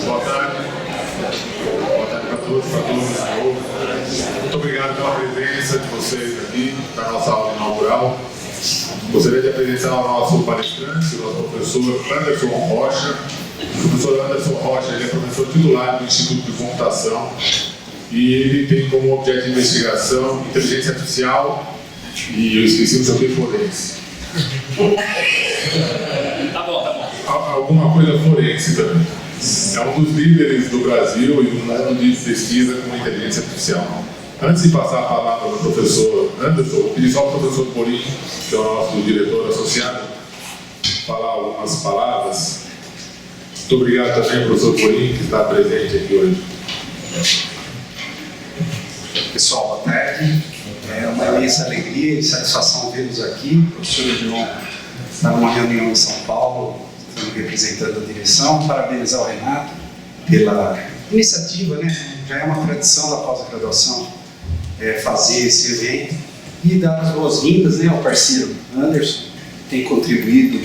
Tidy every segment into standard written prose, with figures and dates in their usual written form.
Boa tarde. Boa tarde para todos, para todos de novo. Muito obrigado pela presença de vocês aqui na nossa aula inaugural. Gostaria de apresentar o nosso palestrante, o nosso professor Anderson Rocha. O professor Anderson Rocha ele é professor titular do Instituto de Computação e ele tem como objeto de investigação inteligência artificial e eu esqueci o seu que forense. Tá bom. Alguma coisa forense também. É um dos líderes do Brasil e do mundo de pesquisa com inteligência artificial. Antes de passar a palavra para o professor Anderson, eu pedi só para o professor Porim, que é o nosso diretor associado, falar algumas palavras. Muito obrigado também ao professor Porim, que está presente aqui hoje. Pessoal, boa tarde. É uma imensa alegria e satisfação vê-los aqui. O professor João está numa reunião em São Paulo, representando a direção. Parabenizar o Renato pela iniciativa, né? Já é uma tradição da pós-graduação fazer esse evento e dar as boas-vindas, né, ao parceiro Anderson, que tem contribuído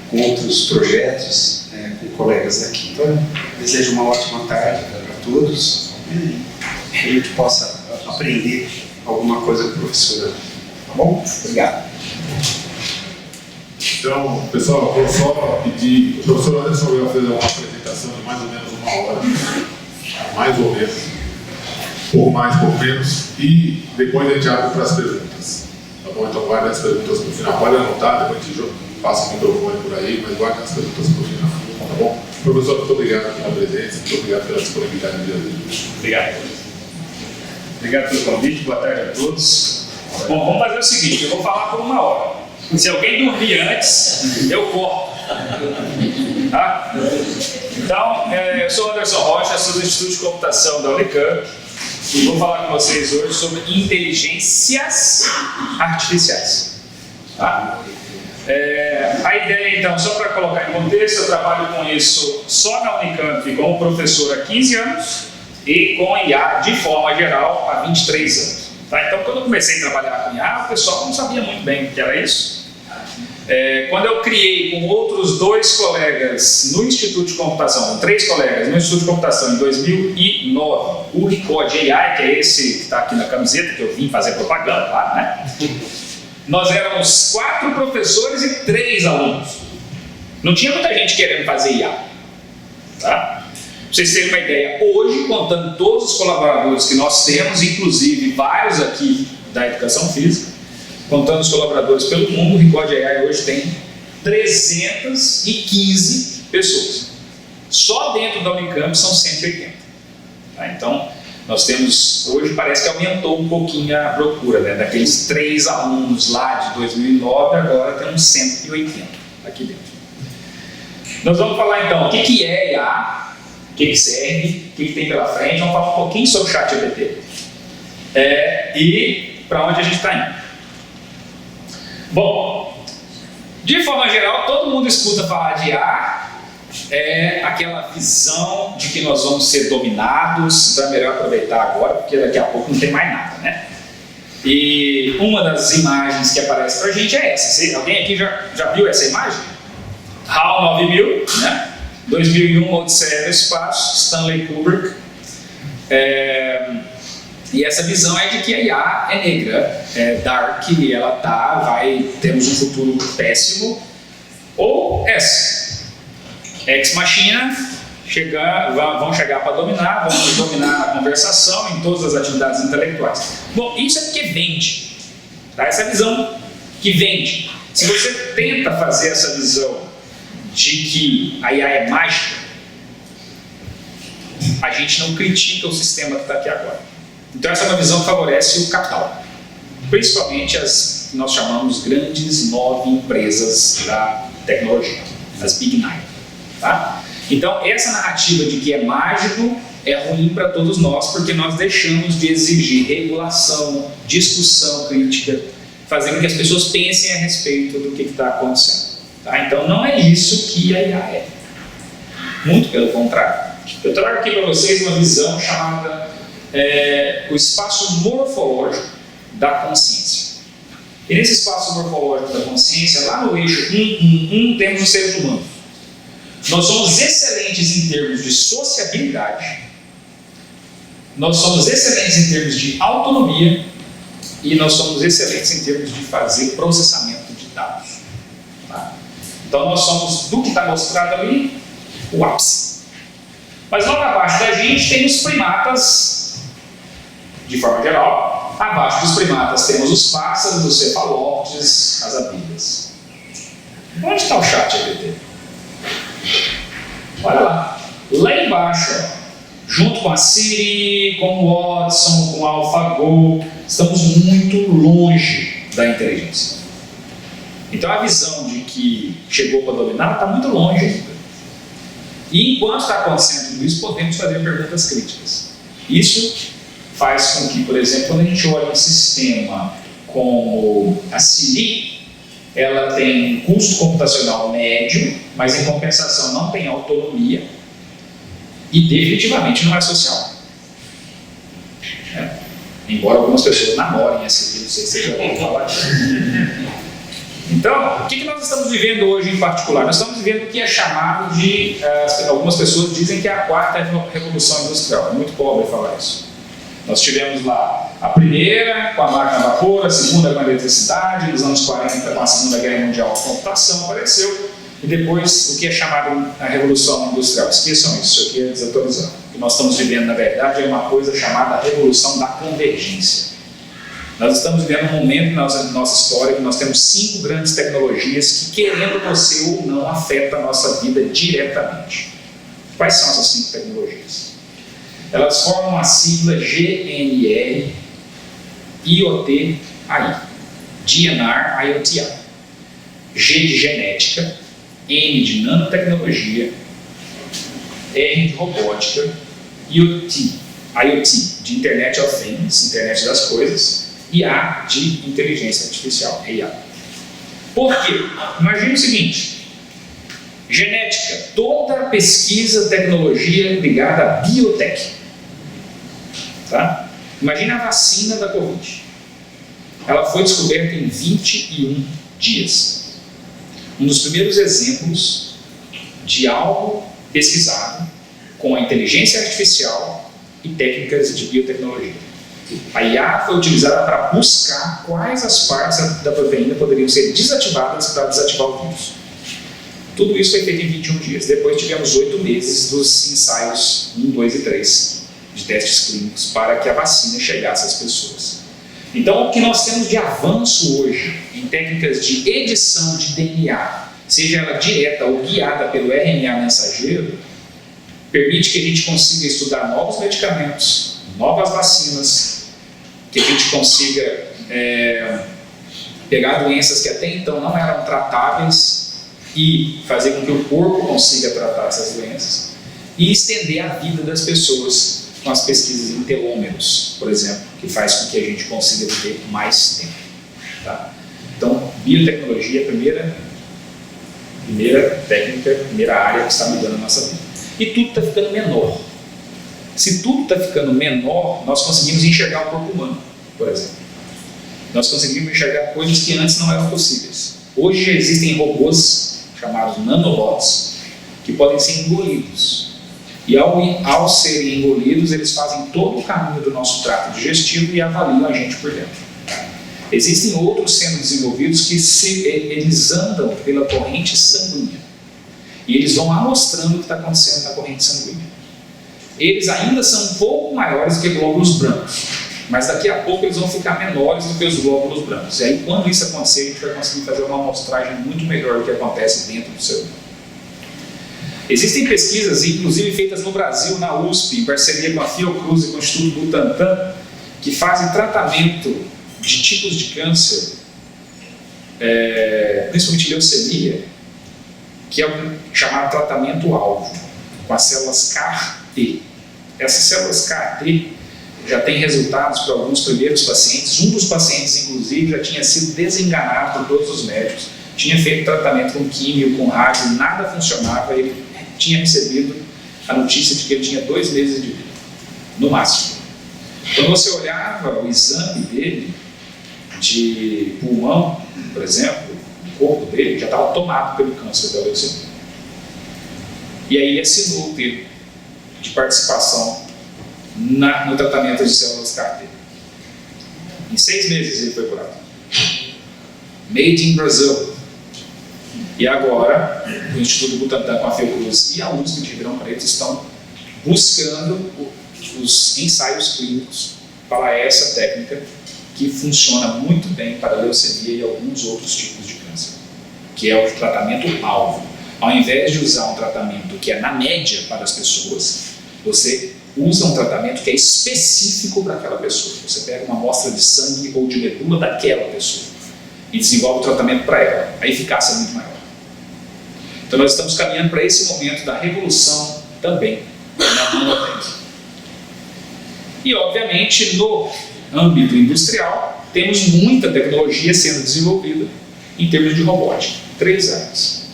com outros projetos, com colegas daqui. Então, desejo uma ótima tarde para todos e que a gente possa aprender alguma coisa com o professor. Tá bom? Obrigado. Então, pessoal, eu vou só pedir, o professor Anderson vai fazer uma apresentação de mais ou menos 1 hora, mais ou menos, ou mais, por menos, e depois a gente abre para as perguntas. Tá bom? Então guarda as perguntas para o final. Pode anotar, depois a gente passa o microfone por aí, mas guarda as perguntas para o final. Tá bom? Professor, muito obrigado pela presença, muito obrigado pela disponibilidade de hoje. Obrigado. Obrigado pelo convite, boa tarde a todos. Bom, vamos fazer o seguinte, eu vou falar por 1 hora. Se alguém dormir antes, eu corto. Tá? Então, eu sou Anderson Rocha, sou do Instituto de Computação da Unicamp e vou falar com vocês hoje sobre inteligências artificiais. Tá? A ideia, então, só para colocar em contexto, eu trabalho com isso só na Unicamp como professor há 15 anos e com IA de forma geral há 23 anos. Tá? Então, quando eu comecei a trabalhar com IA, o pessoal não sabia muito bem o que era isso. Quando eu criei com outros 2 colegas no Instituto de Computação, com 3 colegas no Instituto de Computação em 2009, o Recode AI, que é esse que está aqui na camiseta, que eu vim fazer propaganda lá, né? Nós éramos 4 professores e 3 alunos. Não tinha muita gente querendo fazer IA. Tá? Para vocês terem uma ideia, hoje, contando todos os colaboradores que nós temos, inclusive vários aqui da educação física, contando os colaboradores pelo mundo, o Recode AI hoje tem 315 pessoas. Só dentro da Unicamp são 180. Tá? Então, nós temos, hoje parece que aumentou um pouquinho a procura, né? Daqueles 3 alunos lá de 2009, agora temos 180 aqui dentro. Nós vamos falar então, o que é IA, o que serve, o que tem pela frente, vamos falar um pouquinho sobre o ChatGPT e para onde a gente está indo. Bom, de forma geral, todo mundo escuta falar de IA, aquela visão de que nós vamos ser dominados, então é melhor aproveitar agora, porque daqui a pouco não tem mais nada, né? E uma das imagens que aparece pra gente é essa. Alguém aqui já viu essa imagem? HAL 9000, né? 2001, Odisseia no Espaço, Stanley Kubrick. E essa visão é de que a IA é negra, é dark, e ela temos um futuro péssimo. Ou essa, Ex Machina, vão chegar para dominar, vão dominar a conversação em todas as atividades intelectuais. Bom, isso é porque vende. Tá? Essa é a visão que vende. Se você tenta fazer essa visão de que a IA é mágica, a gente não critica o sistema que está aqui agora. Então essa é uma visão que favorece o capital, principalmente as que nós chamamos grandes 9 empresas da tecnologia, as Big 9. Tá? Então essa narrativa de que é mágico é ruim para todos nós, porque nós deixamos de exigir regulação, discussão crítica, fazendo com que as pessoas pensem a respeito do que está acontecendo. Tá? Então não é isso que a IA é. Muito pelo contrário. Eu trago aqui para vocês uma visão chamada o espaço morfológico da consciência. E nesse espaço morfológico da consciência, lá no eixo 1, temos os seres humanos. Nós somos excelentes em termos de sociabilidade, nós somos excelentes em termos de autonomia e nós somos excelentes em termos de fazer processamento de dados. Tá? Então nós somos, do que está mostrado ali, o ápice. Mas logo abaixo da gente tem os primatas, de forma geral. Abaixo dos primatas temos os pássaros, os cefalópodes, as abelhas. Onde está o chat GPT? Olha lá. Lá embaixo, ó, junto com a Siri, com o Watson, com o AlphaGo, estamos muito longe da inteligência. Então a visão de que chegou para dominar está muito longe ainda. E enquanto está acontecendo tudo isso, podemos fazer perguntas críticas. Isso faz com que, por exemplo, quando a gente olha um sistema como a Siri, ela tem um custo computacional médio, mas em compensação não tem autonomia e definitivamente não é social. Embora algumas pessoas namorem a Siri, não sei se você já ouviu falar disso. Então, o que nós estamos vivendo hoje em particular? Nós estamos vivendo o que é chamado de, algumas pessoas dizem que é a quarta revolução industrial. É muito pobre falar isso. Nós tivemos lá a primeira com a máquina a vapor, a segunda com a eletricidade, nos anos 40 com a Segunda Guerra Mundial a computação apareceu, e depois o que é chamado a revolução industrial. Esqueçam isso aqui é desatualizado. O que nós estamos vivendo, na verdade, é uma coisa chamada revolução da convergência. Nós estamos vivendo um momento na nossa história que nós temos 5 grandes tecnologias que, querendo você ou não, afetam a nossa vida diretamente. Quais são essas 5 tecnologias? Elas formam a sigla GNR IoT-AI. GNR IoT-AI. G de genética, N de nanotecnologia, R de robótica, IoT de Internet of Things, Internet das Coisas, e A de inteligência artificial, AI. Por quê? Imagine o seguinte: genética, toda pesquisa, tecnologia ligada à biotech. Tá? Imagine a vacina da Covid. Ela foi descoberta em 21 dias. Um dos primeiros exemplos de algo pesquisado com a inteligência artificial e técnicas de biotecnologia. A IA foi utilizada para buscar quais as partes da proteína poderiam ser desativadas para desativar o vírus. Tudo isso foi feito em 21 dias. Depois tivemos 8 meses dos ensaios 1, 2 e 3 de testes clínicos para que a vacina chegasse às pessoas. Então, o que nós temos de avanço hoje em técnicas de edição de DNA, seja ela direta ou guiada pelo RNA mensageiro, permite que a gente consiga estudar novos medicamentos, novas vacinas, que a gente consiga pegar doenças que até então não eram tratáveis e fazer com que o corpo consiga tratar essas doenças e estender a vida das pessoas com as pesquisas em telômeros, por exemplo, que faz com que a gente consiga viver mais tempo. Tá? Então, biotecnologia é a primeira técnica, primeira área que está mudando a nossa vida. E tudo está ficando menor. Se tudo está ficando menor, nós conseguimos enxergar o corpo humano, por exemplo. Nós conseguimos enxergar coisas que antes não eram possíveis. Hoje já existem robôs chamados nanorobots que podem ser engolidos. E ao serem engolidos, eles fazem todo o caminho do nosso trato digestivo e avaliam a gente por dentro. Existem outros sendo desenvolvidos que eles andam pela corrente sanguínea. E eles vão amostrando o que está acontecendo na corrente sanguínea. Eles ainda são um pouco maiores do que glóbulos brancos, mas daqui a pouco eles vão ficar menores do que os glóbulos brancos. E aí, quando isso acontecer, a gente vai conseguir fazer uma amostragem muito melhor do que acontece dentro do ser humano. Existem pesquisas, inclusive feitas no Brasil, na USP, em parceria com a Fiocruz e com o Instituto Butantan, que fazem tratamento de tipos de câncer, principalmente leucemia, que é o chamado tratamento-alvo, com as células CAR-T. Essas células CAR-T já têm resultados para alguns primeiros pacientes. Um dos pacientes, inclusive, já tinha sido desenganado por todos os médicos, tinha feito tratamento com químio, com rádio, nada funcionava, ele tinha recebido a notícia de que ele tinha 2 meses de vida, no máximo. Quando você olhava o exame dele, de pulmão, por exemplo, o corpo dele já estava tomado pelo câncer da leucemia. E aí assinou o termo de participação no tratamento de células carteira. Em 6 meses ele foi curado. Made in Brazil. E agora, o Instituto Butantan com a Fiocruz e a USP de Ribeirão Preto estão buscando os ensaios clínicos para essa técnica que funciona muito bem para leucemia e alguns outros tipos de câncer, que é o tratamento-alvo. Ao invés de usar um tratamento que é na média para as pessoas, você usa um tratamento que é específico para aquela pessoa. Você pega uma amostra de sangue ou de medula daquela pessoa e desenvolve o tratamento para ela. A eficácia é muito maior. Então nós estamos caminhando para esse momento da revolução também na nanotech. E obviamente no âmbito industrial temos muita tecnologia sendo desenvolvida em termos de robótica. 3 áreas.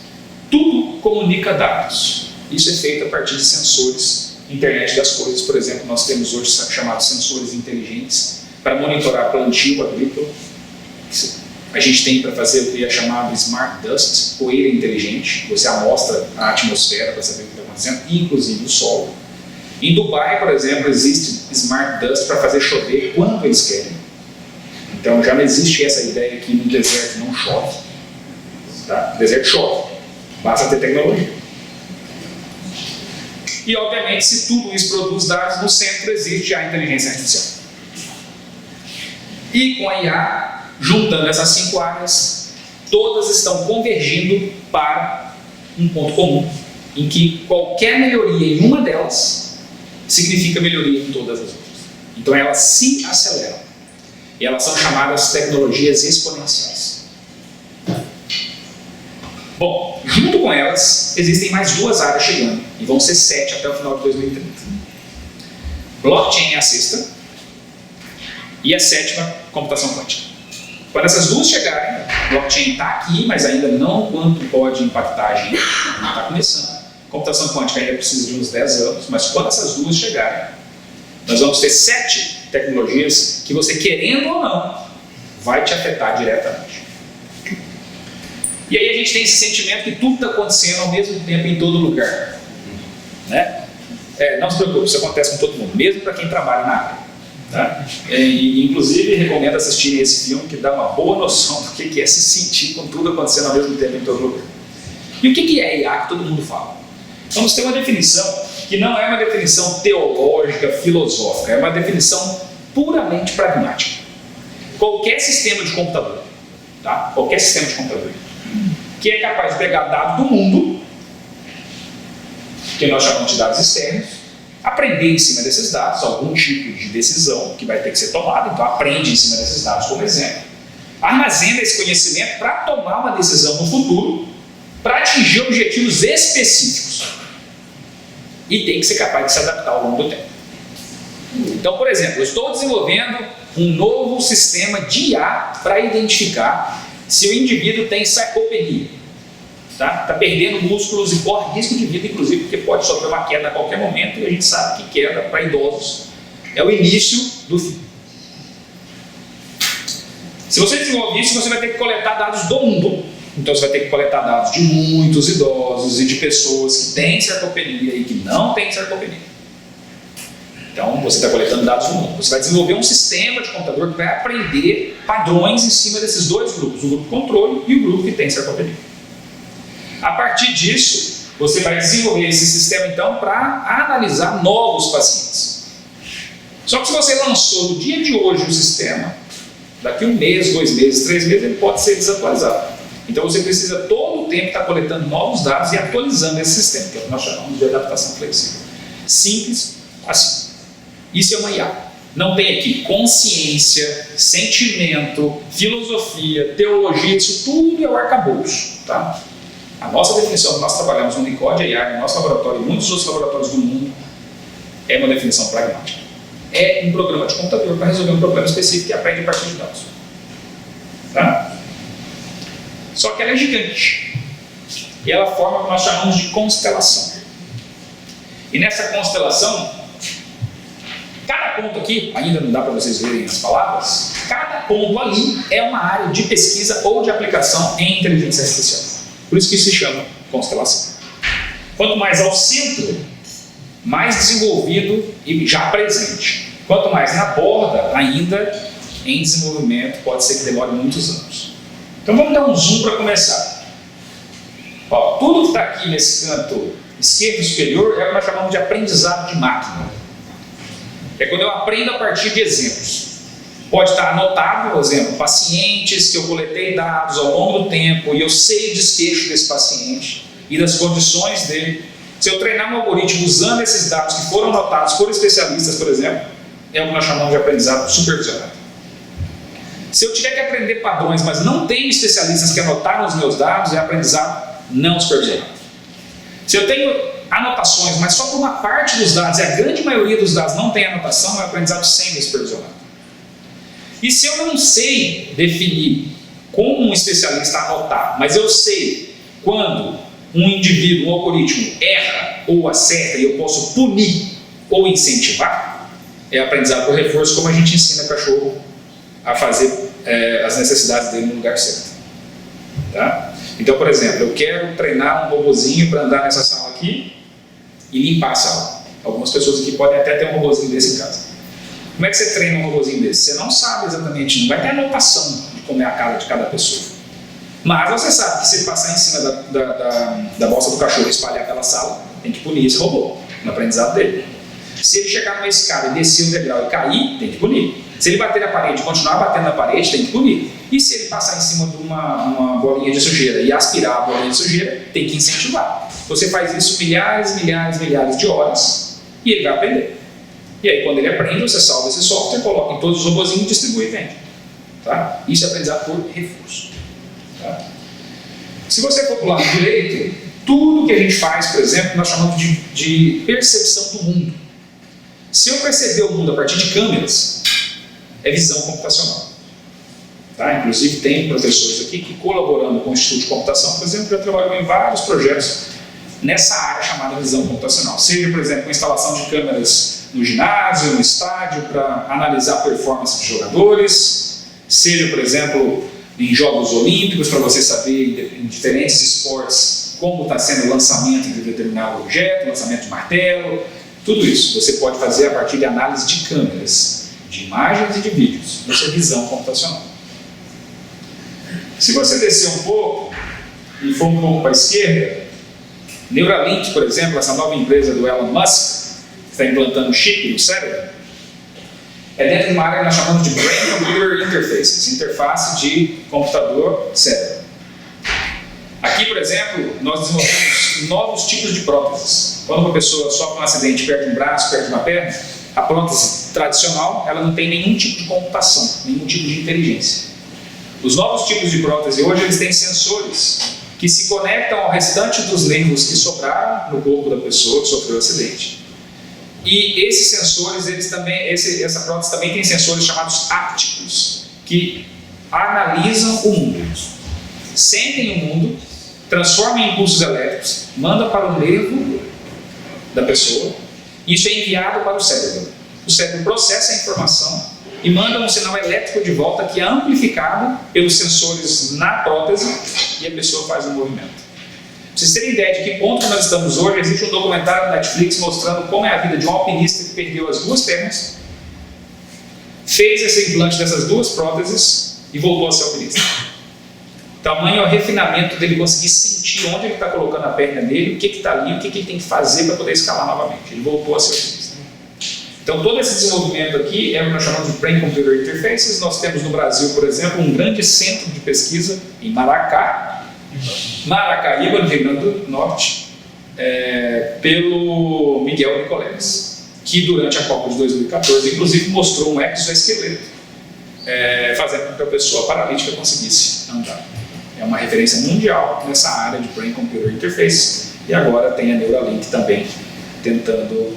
Tudo comunica dados. Isso é feito a partir de sensores, internet das coisas. Por exemplo, nós temos hoje chamados sensores inteligentes para monitorar plantio agrícola. A gente tem para fazer o que é chamado Smart Dust, poeira inteligente. Você amostra a atmosfera para saber o que está acontecendo, inclusive o solo. Em Dubai, por exemplo, existe Smart Dust para fazer chover quando eles querem. Então já não existe essa ideia que no deserto não chove. Tá? No deserto chove, basta ter tecnologia. E obviamente, se tudo isso produz dados, no centro existe a inteligência artificial. E com a IA, juntando essas 5 áreas, todas estão convergindo para um ponto comum, em que qualquer melhoria em uma delas significa melhoria em todas as outras. Então elas se aceleram. E elas são chamadas tecnologias exponenciais. Bom, junto com elas, existem mais 2 áreas chegando, e vão ser 7 até o final de 2030. Blockchain é a 6ª, e a 7ª, computação quântica. Quando essas 2 chegarem, blockchain está aqui, mas ainda não quanto pode impactar a gente, não está começando. Computação quântica ainda precisa de uns 10 anos, mas quando essas 2 chegarem, nós vamos ter 7 tecnologias que você, querendo ou não, vai te afetar diretamente. E aí a gente tem esse sentimento que tudo está acontecendo ao mesmo tempo em todo lugar. Né? Não se preocupe, isso acontece com todo mundo, mesmo para quem trabalha na área. Tá? E, inclusive, recomendo assistirem esse filme, que dá uma boa noção do que é se sentir com tudo acontecendo ao mesmo tempo em todo lugar. E o que é IA que todo mundo fala? Vamos ter uma definição que não é uma definição teológica, filosófica, é uma definição puramente pragmática. Qualquer sistema de computador, tá? Qualquer sistema de computador, que é capaz de pegar dados do mundo, que nós chamamos de dados externos, aprender em cima desses dados, algum tipo de decisão que vai ter que ser tomada, então aprende em cima desses dados, como exemplo, armazena esse conhecimento para tomar uma decisão no futuro, para atingir objetivos específicos, e tem que ser capaz de se adaptar ao longo do tempo. Então, por exemplo, eu estou desenvolvendo um novo sistema de IA para identificar se o indivíduo tem sarcopenia, está perdendo músculos e corre risco de vida, inclusive, porque pode sofrer uma queda a qualquer momento, e a gente sabe que queda para idosos é o início do fim. Se você desenvolve isso, você vai ter que coletar dados do mundo. Então você vai ter que coletar dados de muitos idosos e de pessoas que têm sarcopenia e que não têm sarcopenia. Então você está coletando dados do mundo. Você vai desenvolver um sistema de computador que vai aprender padrões em cima desses 2 grupos, o grupo controle e o grupo que tem sarcopenia. A partir disso, você vai desenvolver esse sistema então para analisar novos pacientes. Só que se você lançou no dia de hoje o sistema, daqui 1 mês, 2 meses, 3 meses, ele pode ser desatualizado. Então você precisa todo o tempo estar coletando novos dados e atualizando esse sistema, que é o que nós chamamos de adaptação flexível. Simples assim. Isso é uma IA. Não tem aqui consciência, sentimento, filosofia, teologia, isso tudo é o arcabouço. Tá? A nossa definição, nós trabalhamos no Unicode AI, no nosso laboratório e muitos outros laboratórios do mundo, é uma definição pragmática. É um programa de computador para resolver um problema específico que aprende a partir de dados. Tá? Só que ela é gigante. E ela forma o que nós chamamos de constelação. E nessa constelação, cada ponto aqui, ainda não dá para vocês verem as palavras, cada ponto ali é uma área de pesquisa ou de aplicação em inteligência artificial. Por isso que se chama constelação. Quanto mais ao centro, mais desenvolvido e já presente. Quanto mais na borda, ainda em desenvolvimento, pode ser que demore muitos anos. Então vamos dar um zoom para começar. Ó, tudo que está aqui nesse canto esquerdo superior é o que nós chamamos de aprendizado de máquina. É quando eu aprendo a partir de exemplos. Pode estar anotado, por exemplo, pacientes que eu coletei dados ao longo do tempo e eu sei o desfecho desse paciente e das condições dele. Se eu treinar um algoritmo usando esses dados que foram anotados por especialistas, por exemplo, é o que nós chamamos de aprendizado supervisionado. Se eu tiver que aprender padrões, mas não tenho especialistas que anotaram os meus dados, é aprendizado não supervisionado. Se eu tenho anotações, mas só por uma parte dos dados, e a grande maioria dos dados não tem anotação, é aprendizado semi-supervisionado. E se eu não sei definir como um especialista anotar, mas eu sei quando um indivíduo, um algoritmo erra ou acerta e eu posso punir ou incentivar, é aprendizado por reforço, como a gente ensina cachorro a fazer as necessidades dele no lugar certo. Tá? Então, por exemplo, eu quero treinar um robozinho para andar nessa sala aqui e limpar a sala. Algumas pessoas aqui podem até ter um robozinho desse em casa. Como é que você treina um robozinho desse? Você não sabe exatamente, não vai ter anotação de como é a casa de cada pessoa. Mas você sabe que se ele passar em cima da bolsa do cachorro e espalhar pela sala, tem que punir esse robô, no aprendizado dele. Se ele chegar numa escada e descer um degrau e cair, tem que punir. Se ele bater na parede e continuar batendo na parede, tem que punir. E se ele passar em cima de uma bolinha de sujeira e aspirar a bolinha de sujeira, tem que incentivar. Você faz isso milhares de horas e ele vai aprender. E aí, quando ele aprende, você salva esse software, coloca em todos os robozinhos, distribui e vende. Tá? Isso é aprendizado por reforço. Tá? Se você for para o lado direito, tudo que a gente faz, por exemplo, nós chamamos de percepção do mundo. Se eu perceber o mundo a partir de câmeras, é visão computacional. Tá? Inclusive, tem professores aqui que, colaborando com o Instituto de Computação, por exemplo, já trabalham em vários projetos nessa área chamada visão computacional. Seja, por exemplo, a instalação de câmeras no ginásio, no estádio, para analisar a performance dos jogadores, seja, por exemplo, em Jogos Olímpicos, para você saber em diferentes esportes como está sendo o lançamento de determinado objeto, lançamento de martelo, tudo isso você pode fazer a partir de análise de câmeras, de imagens e de vídeos. Isso é visão computacional. Se você descer um pouco e for um pouco para a esquerda, Neuralink, por exemplo, essa nova empresa do Elon Musk, que está implantando chip no cérebro, é dentro de uma área que nós chamamos de Brain Computer Interfaces, interface de computador-cérebro. Aqui, por exemplo, nós desenvolvemos novos tipos de próteses. Quando uma pessoa sofre um acidente, perde um braço, perde uma perna, a prótese tradicional ela não tem nenhum tipo de computação, nenhum tipo de inteligência. Os novos tipos de prótese hoje eles têm sensores que se conectam ao restante dos nervos que sobraram no corpo da pessoa que sofreu o acidente. E esses sensores, essa prótese também tem sensores chamados ápticos, que analisam o mundo, sentem o mundo, transformam em impulsos elétricos, mandam para o nervo da pessoa, e isso é enviado para o cérebro. O cérebro processa a informação e manda um sinal elétrico de volta que é amplificado pelos sensores na prótese e a pessoa faz o movimento. Para vocês terem ideia de que ponto nós estamos hoje, existe um documentário na Netflix mostrando como é a vida de um alpinista que perdeu as duas pernas, fez esse implante dessas duas próteses e voltou a ser alpinista. Tamanho é o refinamento dele conseguir sentir onde ele está colocando a perna dele, o que está ali, o que ele tem que fazer para poder escalar novamente. Ele voltou a ser alpinista. Então todo esse desenvolvimento aqui é o que nós chamamos de Brain Computer Interfaces. Nós temos no Brasil, por exemplo, um grande centro de pesquisa em Maracaíba, no Rio Grande do Norte, pelo Miguel Nicoleles, que durante a Copa de 2014, inclusive, mostrou um exoesqueleto, fazendo com que a pessoa paralítica conseguisse andar. É uma referência mundial nessa área de Brain Computer Interface, e agora tem a Neuralink também tentando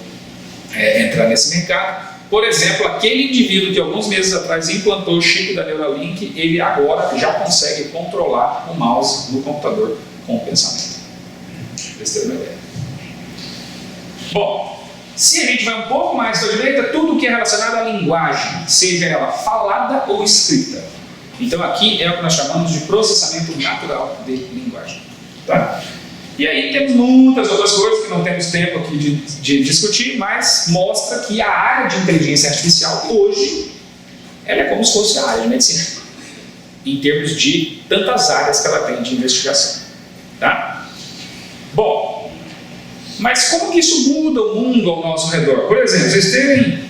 entrar nesse mercado. Por exemplo, aquele indivíduo que alguns meses atrás implantou o chip da Neuralink, ele agora já consegue controlar o mouse no computador com o pensamento. Para ter uma ideia. Bom, se a gente vai um pouco mais para a direita, tudo que é relacionado à linguagem, seja ela falada ou escrita. Então aqui é o que nós chamamos de processamento natural de linguagem. Tá? E aí temos muitas outras coisas que não temos tempo aqui de discutir, mas mostra que a área de inteligência artificial hoje, ela é como se fosse a área de medicina, em termos de tantas áreas que ela tem de investigação. Tá? Bom, mas como que isso muda o mundo ao nosso redor? Por exemplo, vocês terem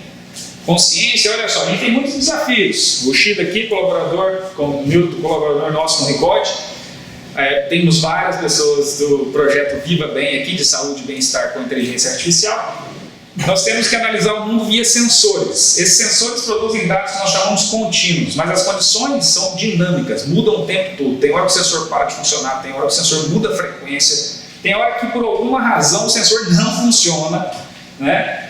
consciência, olha só, a gente tem muitos desafios. O Shida aqui, colaborador, com o Milton, colaborador nosso com o Recode, temos várias pessoas do projeto Viva Bem aqui, de saúde e bem-estar com inteligência artificial. Nós temos que analisar o mundo via sensores. Esses sensores produzem dados que nós chamamos contínuos, mas as condições são dinâmicas, mudam o tempo todo. Tem hora que o sensor para de funcionar, tem hora que o sensor muda a frequência, tem hora que por alguma razão o sensor não funciona, né?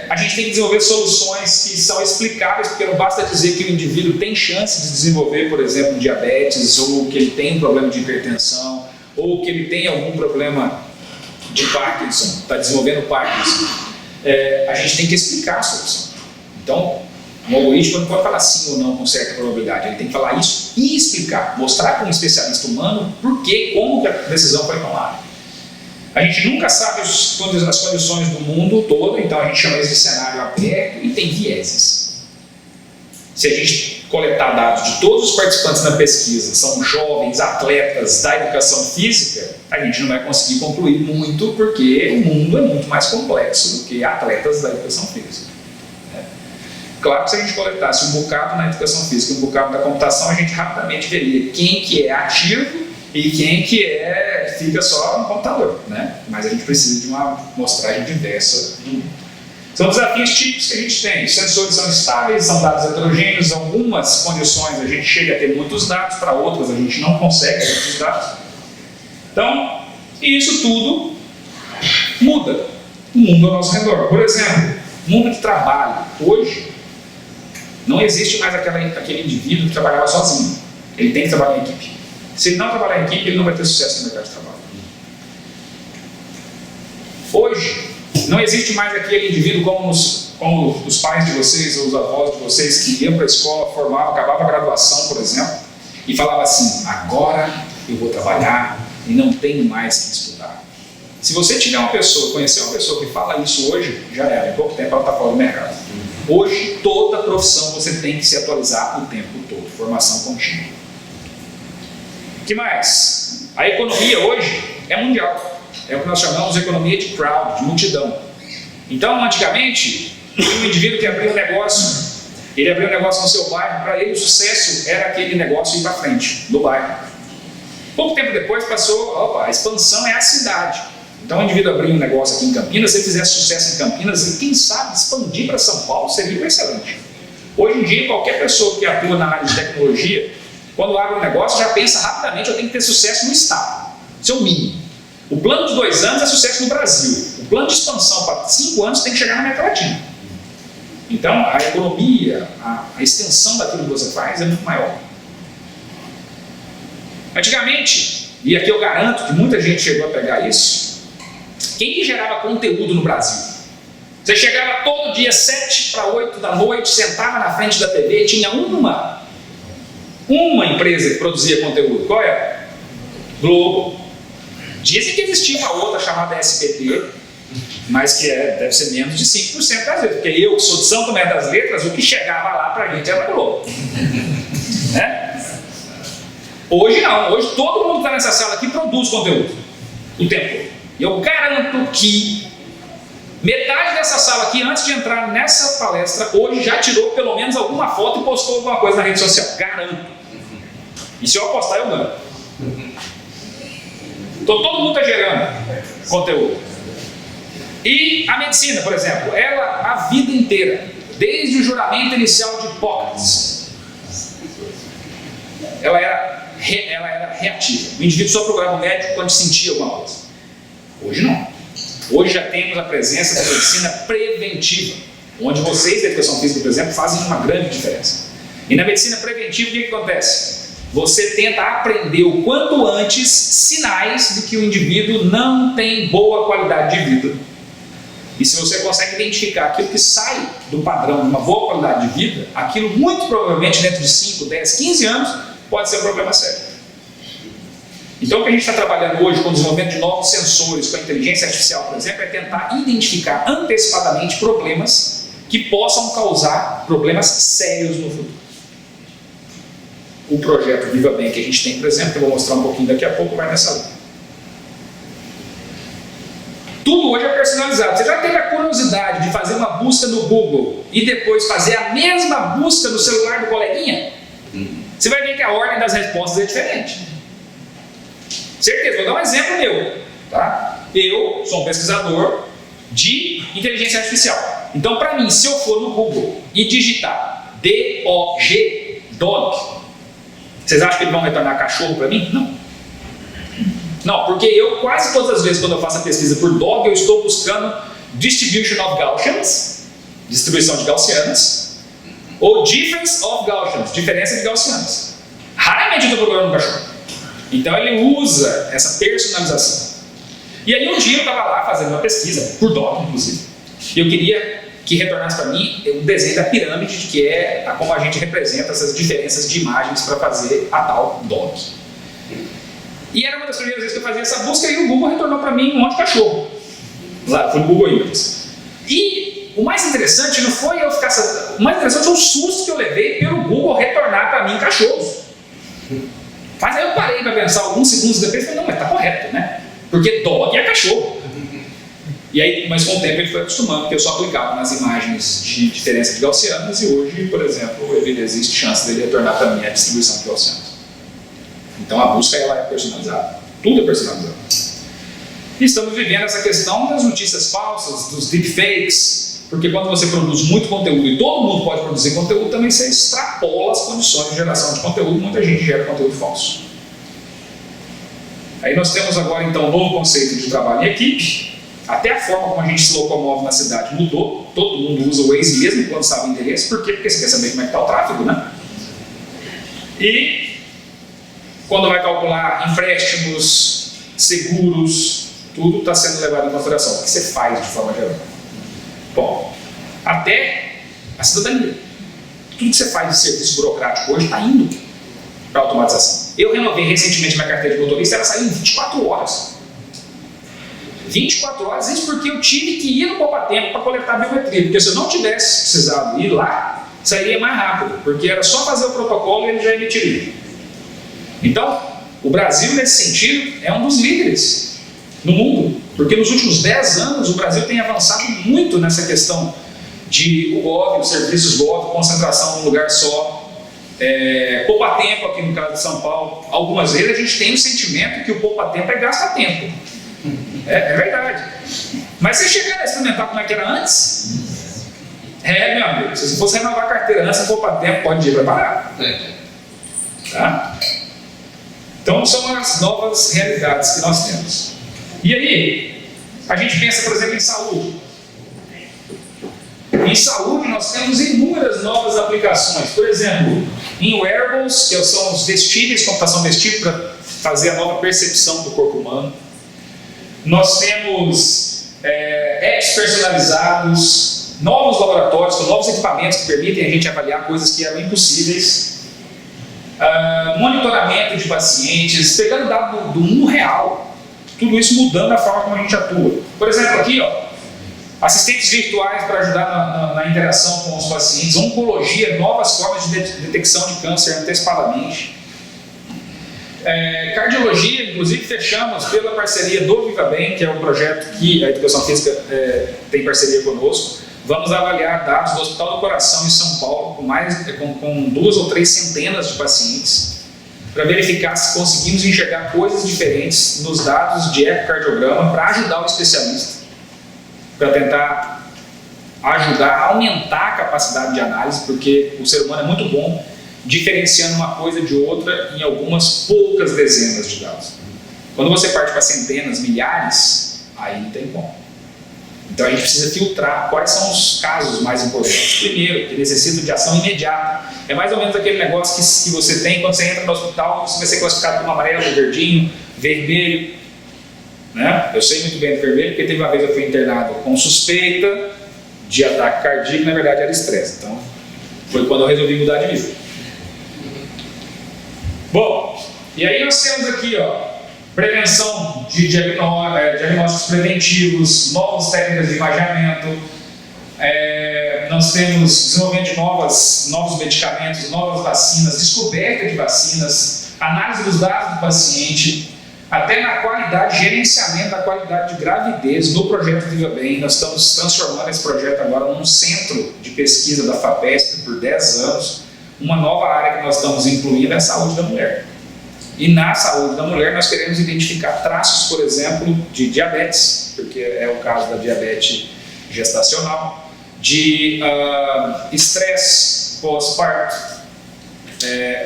A gente tem que desenvolver soluções que são explicáveis, porque não basta dizer que o indivíduo tem chance de desenvolver, por exemplo, diabetes, ou que ele tem um problema de hipertensão, ou que ele tem algum problema de Parkinson, está desenvolvendo Parkinson. A gente tem que explicar a solução. Então, um algoritmo não pode falar sim ou não com certa probabilidade, ele tem que falar isso e explicar, mostrar para um especialista humano por que, como que a decisão foi tomada. A gente nunca sabe as condições do mundo todo, então a gente chama isso de cenário aberto e tem vieses. Se a gente coletar dados de todos os participantes na pesquisa, são jovens, atletas da educação física, a gente não vai conseguir concluir muito, porque o mundo é muito mais complexo do que atletas da educação física. Claro que se a gente coletasse um bocado na educação física e um bocado da computação, a gente rapidamente veria quem que é ativo e quem que fica só no computador, né? Mas a gente precisa de uma amostragem diversa. São desafios típicos que a gente tem. Os sensores são estáveis, são dados heterogêneos. Em algumas condições a gente chega a ter muitos dados, para outras a gente não consegue ter muitos dados. Então, isso tudo muda o mundo ao nosso redor. Por exemplo, mundo de trabalho. Hoje, não existe mais aquele indivíduo que trabalhava sozinho. Ele tem que trabalhar em equipe. Se ele não trabalhar em equipe, ele não vai ter sucesso no mercado de trabalho. Hoje, não existe mais aquele indivíduo como os pais de vocês ou os avós de vocês que iam para a escola, formavam, acabavam a graduação, por exemplo, e falavam assim: agora eu vou trabalhar e não tenho mais que estudar. Se você tiver uma pessoa, conhecer uma pessoa que fala isso hoje, já era, em pouco tempo ela está fora do mercado. Hoje, toda profissão você tem que se atualizar o tempo todo, formação contínua. O que mais? A economia hoje é mundial. É o que nós chamamos de economia de crowd, de multidão. Então, antigamente, um indivíduo que abria um negócio, ele abria um negócio no seu bairro, para ele o sucesso era aquele negócio ir para frente, do bairro. Pouco tempo depois passou, a expansão é a cidade. Então, o indivíduo abriu um negócio aqui em Campinas, se ele fizesse sucesso em Campinas, e quem sabe expandir para São Paulo seria excelente. Hoje em dia, qualquer pessoa que atua na área de tecnologia, quando abre um negócio, já pensa rapidamente: eu tenho que ter sucesso no estado. Isso é o mínimo. O plano de 2 anos é sucesso no Brasil. O plano de expansão para 5 anos tem que chegar na América Latina. Então, a economia, a extensão daquilo que você faz é muito maior. Antigamente, e aqui eu garanto que muita gente chegou a pegar isso, quem que gerava conteúdo no Brasil? Você chegava todo dia 7 para 8 da noite, sentava na frente da TV, tinha uma empresa que produzia conteúdo. Qual era? Globo. Dizem que existia uma outra chamada SBT, mas que deve ser menos de 5% das vezes, porque eu, que sou de São Tomé das Letras, o que chegava lá pra gente era Globo. Né? Hoje não, hoje todo mundo que está nessa sala aqui produz conteúdo o tempo todo. E eu garanto que metade dessa sala aqui, antes de entrar nessa palestra, hoje já tirou pelo menos alguma foto e postou alguma coisa na rede social. Garanto. E se eu apostar, eu ganho. Então todo mundo está gerando conteúdo. E a medicina, por exemplo, ela a vida inteira, desde o juramento inicial de Hipócrates, ela era reativa. O indivíduo só procurava o médico quando sentia alguma coisa. Hoje não. Hoje já temos a presença da medicina preventiva, onde vocês da educação física, por exemplo, fazem uma grande diferença. E na medicina preventiva, o que acontece? Você tenta aprender o quanto antes sinais de que o indivíduo não tem boa qualidade de vida. E se você consegue identificar aquilo que sai do padrão de uma boa qualidade de vida, aquilo muito provavelmente dentro de 5, 10, 15 anos pode ser um problema sério. Então, o que a gente está trabalhando hoje com o desenvolvimento de novos sensores, com a inteligência artificial, por exemplo, é tentar identificar antecipadamente problemas que possam causar problemas sérios no futuro. O projeto Viva Bem que a gente tem, por exemplo, que eu vou mostrar um pouquinho daqui a pouco, vai nessa linha. Tudo hoje é personalizado. Você já teve a curiosidade de fazer uma busca no Google e depois fazer a mesma busca no celular do coleguinha? Você vai ver que a ordem das respostas é diferente. Certeza, vou dar um exemplo meu. Tá? Eu sou um pesquisador de inteligência artificial. Então, para mim, se eu for no Google e digitar D-O-G, dog, vocês acham que eles vão retornar cachorro para mim? Não. Não, porque eu quase todas as vezes quando eu faço a pesquisa por dog, eu estou buscando distribution of Gaussians, distribuição de Gaussianas, ou difference of Gaussians, diferença de Gaussianas. Raramente eu estou procurando um cachorro. Então ele usa essa personalização. E aí um dia eu estava lá fazendo uma pesquisa, por dog inclusive, e eu queria que retornasse para mim o desenho da pirâmide, que é como a gente representa essas diferenças de imagens para fazer a tal dog. E era uma das primeiras vezes que eu fazia essa busca e o Google retornou para mim um monte de cachorro. Lá, foi no Google Images. E o mais interessante não foi eu ficar... O mais interessante foi o susto que eu levei pelo Google retornar para mim cachorros. Mas aí eu parei para pensar alguns segundos depois e falei, não, mas tá correto, né? Porque dog é cachorro. E aí, mas com o tempo ele foi acostumando, porque eu só aplicava nas imagens de diferença de Gaussianas e hoje, por exemplo, existe chance dele retornar para mim a distribuição de Gaussianas. Então a busca ela é personalizada, tudo é personalizado. E estamos vivendo essa questão das notícias falsas, dos deepfakes, porque quando você produz muito conteúdo e todo mundo pode produzir conteúdo, também você extrapola as condições de geração de conteúdo, muita gente gera conteúdo falso. Aí nós temos agora então um novo conceito de trabalho em equipe, até a forma como a gente se locomove na cidade mudou, todo mundo usa o Waze mesmo quando sabe o endereço, por quê? Porque você quer saber como é que está o tráfego, né? E quando vai calcular empréstimos, seguros, tudo está sendo levado em consideração. O que você faz de forma geral? Bom, até a cidadania. Tudo que você faz de serviço burocrático hoje está indo para a automatização. Eu renovei recentemente minha carteira de motorista, ela saiu em 24 horas. 24 horas, isso porque eu tive que ir no poupa-tempo para coletar a biometria, porque se eu não tivesse precisado ir lá, sairia mais rápido, porque era só fazer o protocolo e ele já emitiria. Então, o Brasil, nesse sentido, é um dos líderes no mundo, porque nos últimos 10 anos o Brasil tem avançado muito nessa questão de o GOV, os serviços GOV, concentração num lugar só, poupa-tempo aqui no caso de São Paulo. Algumas vezes a gente tem o sentimento que o poupa-tempo é gasta-tempo. É verdade. Mas você chegar a experimentar como é que era antes? Meu amigo, se você fosse renovar a carteira antes, poupa-tempo pode ir preparado. Tá? Então são as novas realidades que nós temos. E aí, a gente pensa, por exemplo, em saúde. Em saúde nós temos inúmeras novas aplicações. Por exemplo, em wearables, que são os vestíveis, computação vestível para fazer a nova percepção do corpo humano. Nós temos apps personalizados, novos laboratórios com novos equipamentos que permitem a gente avaliar coisas que eram impossíveis. Monitoramento de pacientes, pegando dado do mundo real, tudo isso mudando a forma como a gente atua. Por exemplo, aqui, assistentes virtuais para ajudar na interação com os pacientes, oncologia, novas formas de detecção de câncer antecipadamente. Cardiologia, inclusive, fechamos pela parceria do Viva Bem, que é um projeto que a Educação Física tem parceria conosco. Vamos avaliar dados do Hospital do Coração em São Paulo, com 2 ou 3 centenas de pacientes, para verificar se conseguimos enxergar coisas diferentes nos dados de ecocardiograma para ajudar o especialista, para tentar ajudar a aumentar a capacidade de análise, porque o ser humano é muito bom diferenciando uma coisa de outra em algumas poucas dezenas de dados. Quando você parte para centenas, milhares, aí não tem como. Então a gente precisa filtrar quais são os casos mais importantes. Primeiro, que necessitam de ação imediata. É mais ou menos aquele negócio que você tem quando você entra no hospital, você vai ser classificado como amarelo, verdinho, vermelho. Né? Eu sei muito bem do vermelho, porque teve uma vez eu fui internado com suspeita de ataque cardíaco, na verdade era estresse. Então foi quando eu resolvi mudar de vida. Bom, e aí nós temos aqui prevenção de diagnósticos preventivos, novas técnicas de imaginamento, nós temos desenvolvimento de novos medicamentos, novas vacinas, descoberta de vacinas, análise dos dados do paciente, até na qualidade, gerenciamento da qualidade de gravidez no projeto Viva Bem. Nós estamos transformando esse projeto agora num centro de pesquisa da FAPESP por 10 anos. Uma nova área que nós estamos incluindo é a saúde da mulher. E na saúde da mulher nós queremos identificar traços, por exemplo, de diabetes, porque é o caso da diabetes gestacional, de estresse pós-parto,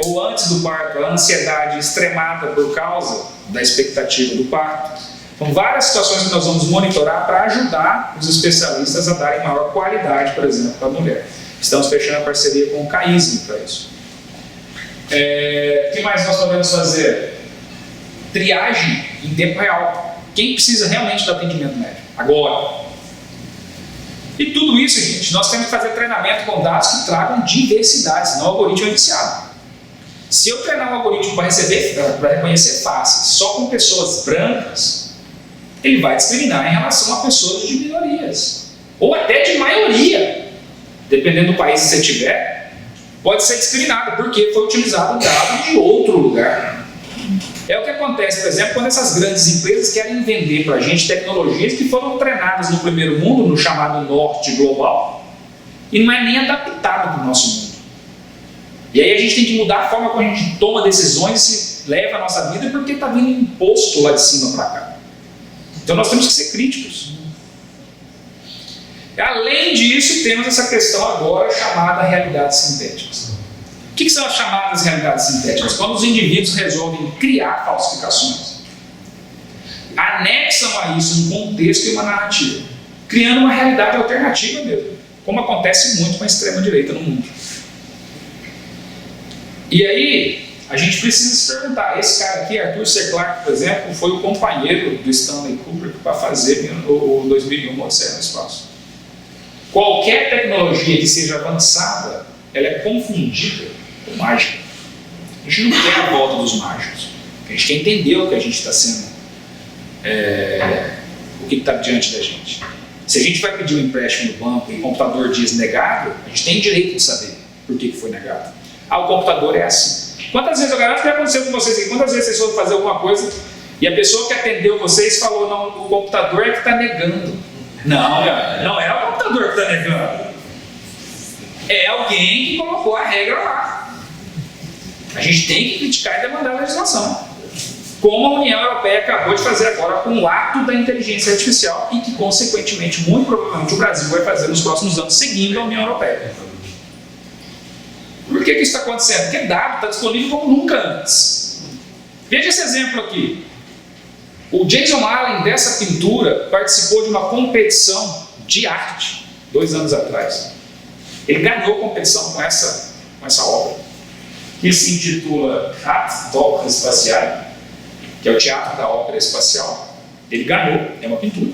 ou antes do parto, a ansiedade extremada por causa da expectativa do parto. Então, várias situações que nós vamos monitorar para ajudar os especialistas a darem maior qualidade, por exemplo, para a mulher. Estamos fechando a parceria com o CAISM para isso. O que mais nós podemos fazer? Triagem em tempo real. Quem precisa realmente do atendimento médico? Agora. E tudo isso, gente, nós temos que fazer treinamento com dados que tragam diversidade, senão o algoritmo é viciado. Se eu treinar um algoritmo para reconhecer faces só com pessoas brancas, ele vai discriminar em relação a pessoas de minorias, ou até de maioria, dependendo do país que você tiver, pode ser discriminado, porque foi utilizado um dado de outro lugar. É o que acontece, por exemplo, quando essas grandes empresas querem vender para a gente tecnologias que foram treinadas no primeiro mundo, no chamado norte global, e não é nem adaptado para o nosso mundo. E aí a gente tem que mudar a forma como a gente toma decisões e se leva a nossa vida, porque está vindo imposto lá de cima para cá. Então nós temos que ser críticos. Além disso, temos essa questão agora chamada realidades sintéticas. O que são as chamadas realidades sintéticas? Quando os indivíduos resolvem criar falsificações, anexam a isso um contexto e uma narrativa, criando uma realidade alternativa mesmo, como acontece muito com a extrema-direita no mundo. E aí, a gente precisa se perguntar, esse cara aqui, Arthur C. Clarke, por exemplo, foi o companheiro do Stanley Kubrick para fazer o 2001 Odisseia no Espaço. Qualquer tecnologia que seja avançada, ela é confundida com mágica. A gente não quer a volta dos mágicos. A gente quer entender o que a gente está sendo, o que está diante da gente. Se a gente vai pedir um empréstimo no banco e o computador diz negado, a gente tem direito de saber por que foi negado. O computador é assim. Quantas vezes, eu garanto que já aconteceu com vocês aqui, quantas vezes vocês foram fazer alguma coisa e a pessoa que atendeu vocês falou, não, o computador é que está negando. Não é o computador que está negando. É alguém que colocou a regra lá. A gente tem que criticar e demandar a legislação. Como a União Europeia acabou de fazer agora com o ato da inteligência artificial e que, consequentemente, muito provavelmente o Brasil vai fazer nos próximos anos, seguindo a União Europeia. Por que isso está acontecendo? Porque dado está disponível como nunca antes. Veja esse exemplo aqui. O Jason Allen, dessa pintura, participou de uma competição de arte 2 anos atrás. Ele ganhou a competição com essa obra, que se intitula Arte d'Opera Espacial, que é o teatro da ópera espacial. Ele ganhou, é uma pintura.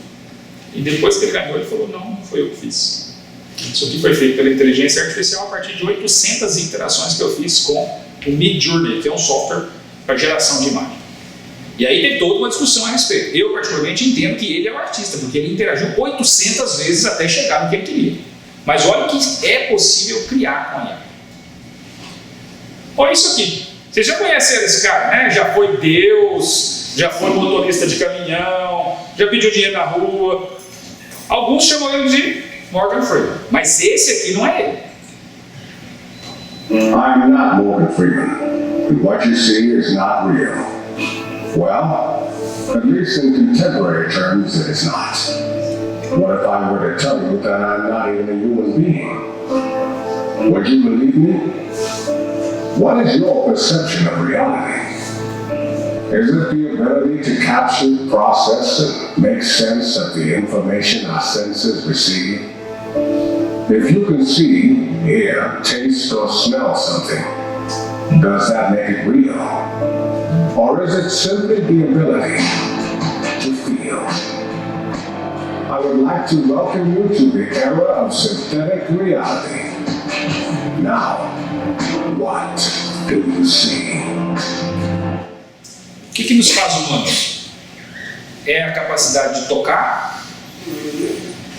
E depois que ele ganhou, ele falou, não foi eu que fiz. Isso aqui foi feito pela inteligência artificial a partir de 800 interações que eu fiz com o Midjourney, que é um software para geração de imagem. E aí tem toda uma discussão a respeito. Eu, particularmente, entendo que ele é o artista, porque ele interagiu 800 vezes até chegar no que ele queria. Mas olha que é possível criar com a IA. Olha isso aqui. Vocês já conheceram esse cara, né? Já foi Deus, já foi motorista de caminhão, já pediu dinheiro na rua. Alguns chamam ele de Morgan Freeman. Mas esse aqui não é ele. I'm not Morgan Freeman. And what you see is not real. Well, at least in contemporary terms, it is not. What if I were to tell you that I'm not even a human being? Would you believe me? What is your perception of reality? Is it the ability to capture, process, and make sense of the information our senses receive? If you can see, hear, taste, or smell something, does that make it real? Or is it simply the ability to feel? I would like to welcome you to the era of synthetic reality. Now, what do you see? O que nos faz humanos? É a capacidade de tocar?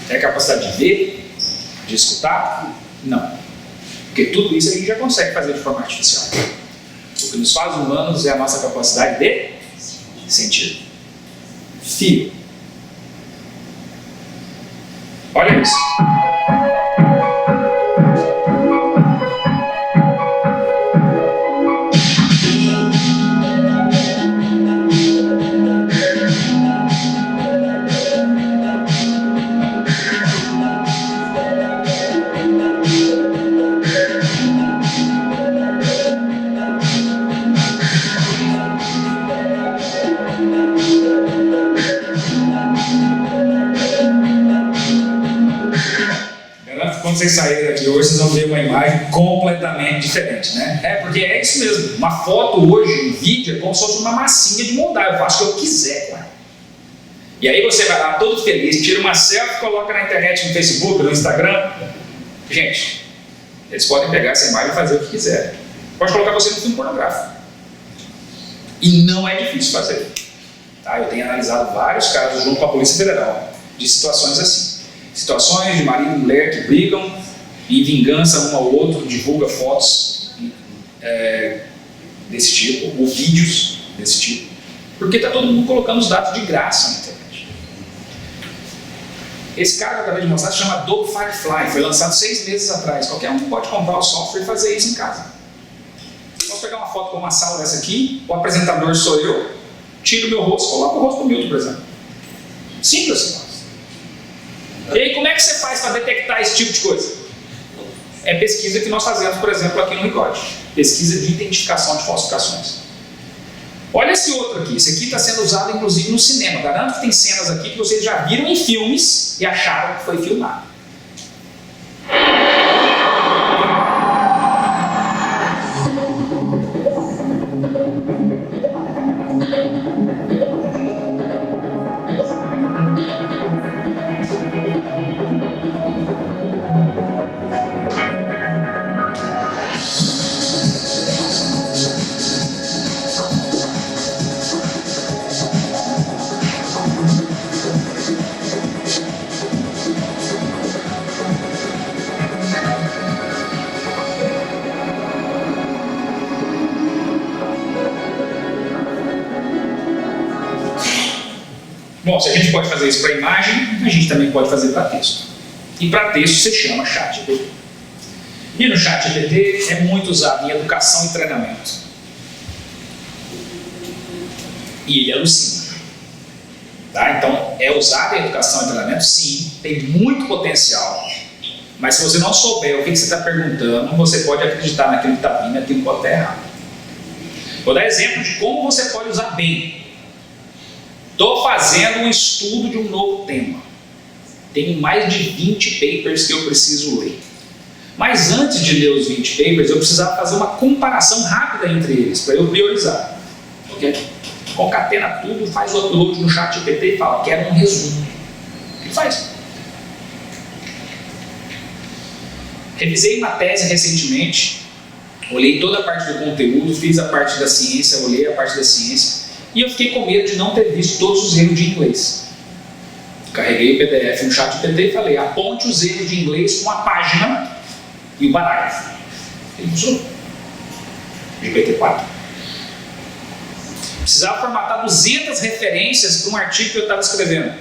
É a capacidade de ver? De escutar? Não. Porque tudo isso a gente já consegue fazer de forma artificial. O que nos faz humanos é a nossa capacidade de sentir. Fio. Olha isso. Quando vocês saírem daqui hoje, vocês vão ver uma imagem completamente diferente, né? Porque é isso mesmo. Uma foto hoje, um vídeo, é como se fosse uma massinha de moldar. Eu faço o que eu quiser, cara. E aí você vai lá todo feliz, tira uma selfie, coloca na internet, no Facebook, no Instagram. Gente, eles podem pegar essa imagem e fazer o que quiser. Pode colocar você no filme pornográfico. E não é difícil fazer. Tá? Eu tenho analisado vários casos junto com a Polícia Federal de situações assim. Situações de marido e mulher que brigam em vingança um ao outro, divulga fotos desse tipo, ou vídeos desse tipo, porque está todo mundo colocando os dados de graça na internet. Esse cara que eu acabei de mostrar se chama Adobe Firefly, foi lançado 6 meses atrás. Qualquer um pode comprar o software e fazer isso em casa. Posso pegar uma foto com uma sala dessa aqui, o apresentador sou eu, tiro o meu rosto, coloco o rosto do Milton, por exemplo. Simples assim. E aí, como é que você faz para detectar esse tipo de coisa? É pesquisa que nós fazemos, por exemplo, aqui no Recorde. Pesquisa de identificação de falsificações. Olha esse outro aqui. Esse aqui está sendo usado, inclusive, no cinema. Garanto que tem cenas aqui que vocês já viram em filmes e acharam que foi filmado. Bom, se a gente pode fazer isso para imagem, a gente também pode fazer para texto. E para texto se chama ChatGPT. E no ChatGPT é muito usado em educação e treinamento. E ele alucina. Tá? Então, é usado em educação e treinamento? Sim, tem muito potencial. Mas se você não souber o que você está perguntando, você pode acreditar naquilo que está vindo e aquilo pode estar errado. Vou dar exemplo de como você pode usar bem. Estou fazendo um estudo de um novo tema. Tenho mais de 20 papers que eu preciso ler. Mas antes de ler os 20 papers, eu precisava fazer uma comparação rápida entre eles, para eu priorizar. Okay? Concatena tudo, faz o upload no ChatGPT e fala, quero um resumo. Ele faz. Revisei uma tese recentemente, olhei toda a parte do conteúdo, fiz a parte da ciência, olhei a parte da ciência, e eu fiquei com medo de não ter visto todos os erros de inglês. Carreguei o PDF no ChatGPT e falei, aponte os erros de inglês com a página e o parágrafo. Ele usou. GPT-4. Precisava formatar 200 referências para um artigo que eu estava escrevendo.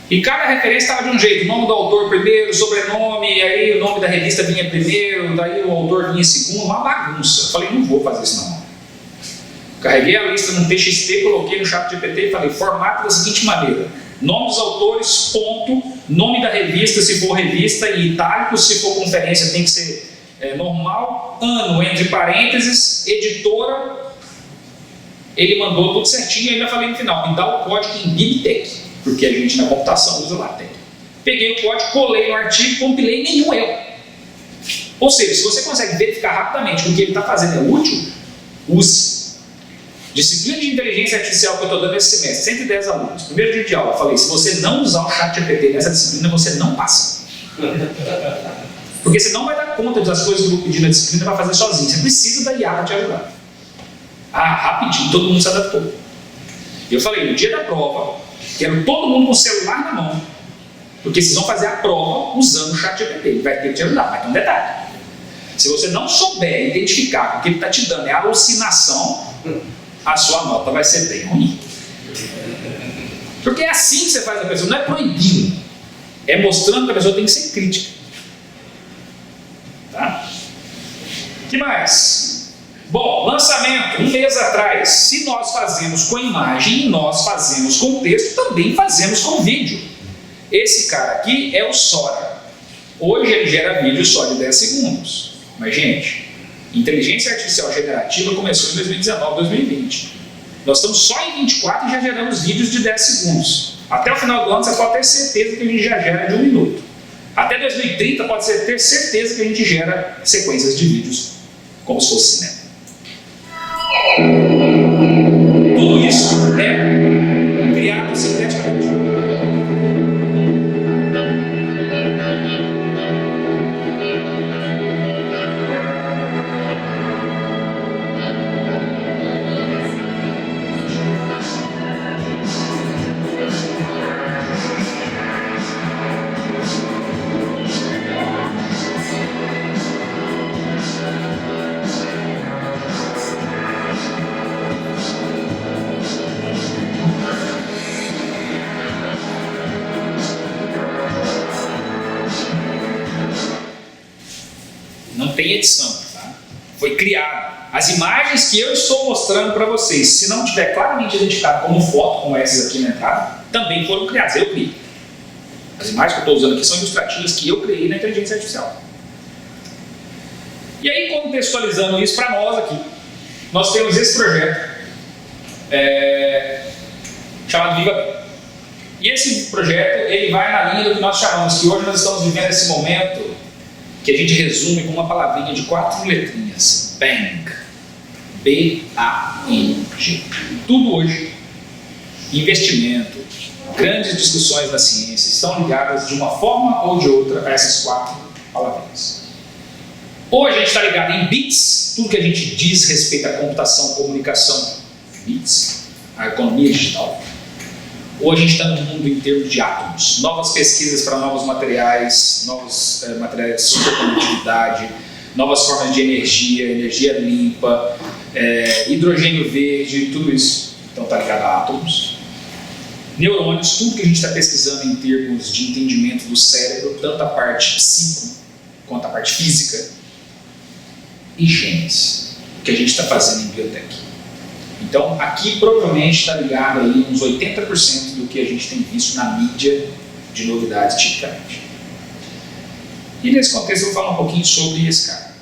E cada referência estava de um jeito. O nome do autor primeiro, o sobrenome, aí o nome da revista vinha primeiro, daí o autor vinha segundo, uma bagunça. Eu falei, não vou fazer isso não. Carreguei a lista no TXT, coloquei no ChatGPT e falei, formata da seguinte maneira. Nome dos autores, ponto, nome da revista, se for revista, e itálico, se for conferência tem que ser normal, ano, entre parênteses, editora. Ele mandou tudo certinho e ainda falei no final, me dá o código em BibTeX, porque a gente na computação usa LaTeX. Peguei o código, colei no artigo, compilei, nenhum erro. Ou seja, se você consegue verificar rapidamente que o que ele está fazendo é útil, use. Disciplina de inteligência artificial que eu estou dando esse semestre, 110 alunos. Primeiro dia de aula, eu falei, se você não usar o ChatGPT nessa disciplina, você não passa. Porque você não vai dar conta das coisas que eu vou pedir na disciplina para fazer sozinho. Você precisa da IA para te ajudar. Rapidinho, todo mundo se adaptou. Eu falei, no dia da prova, quero todo mundo com o celular na mão, porque vocês vão fazer a prova usando o ChatGPT. Ele vai ter que te ajudar, mas tem um detalhe. Se você não souber identificar que o que ele está te dando é alucinação, a sua nota vai ser bem ruim. Porque é assim que você faz a pessoa, não é proibindo, é mostrando que a pessoa tem que ser crítica. Tá? O que mais? Bom, lançamento, 1 mês atrás. Se nós fazemos com imagem e nós fazemos com texto, também fazemos com vídeo. Esse cara aqui é o Sora. Hoje ele gera vídeo só de 10 segundos. Mas, gente, inteligência artificial generativa começou em 2019, 2020. Nós estamos só em 24 e já geramos vídeos de 10 segundos. Até o final do ano você pode ter certeza que a gente já gera de 1 minuto. Até 2030 pode ter certeza que a gente gera sequências de vídeos como se fosse cinema. Tudo isso é criado sinteticamente. Não tem edição, tá? Foi criado. As imagens que eu estou mostrando para vocês, se não tiver claramente identificado como foto, como essas aqui na entrada, também foram criadas. Eu criei. As imagens que eu estou usando aqui são ilustrativas que eu criei na inteligência artificial. E aí, contextualizando isso para nós aqui, nós temos esse projeto chamado Viva Bem. E esse projeto, ele vai na linha do que nós chamamos, que hoje nós estamos vivendo esse momento que a gente resume com uma palavrinha de 4 letrinhas. BANG. B-A-N-G. Tudo hoje, investimento, grandes discussões na ciência, estão ligadas de uma forma ou de outra a essas 4 palavrinhas. Hoje a gente está ligado em bits, tudo que a gente diz respeito à computação, comunicação, bits, a economia digital. Hoje a gente está no mundo em termos de átomos, novas pesquisas para novos materiais, novos materiais de supercondutividade, novas formas de energia, energia limpa, hidrogênio verde, tudo isso. Então está ligado a átomos. Neurônios, tudo que a gente está pesquisando em termos de entendimento do cérebro, tanto a parte psíquica quanto a parte física. E genes, o que a gente está fazendo em biotech. Então, aqui provavelmente está ligado aí uns 80% do que a gente tem visto na mídia de novidades tipicamente. E nesse contexto eu vou falar um pouquinho sobre esse cara.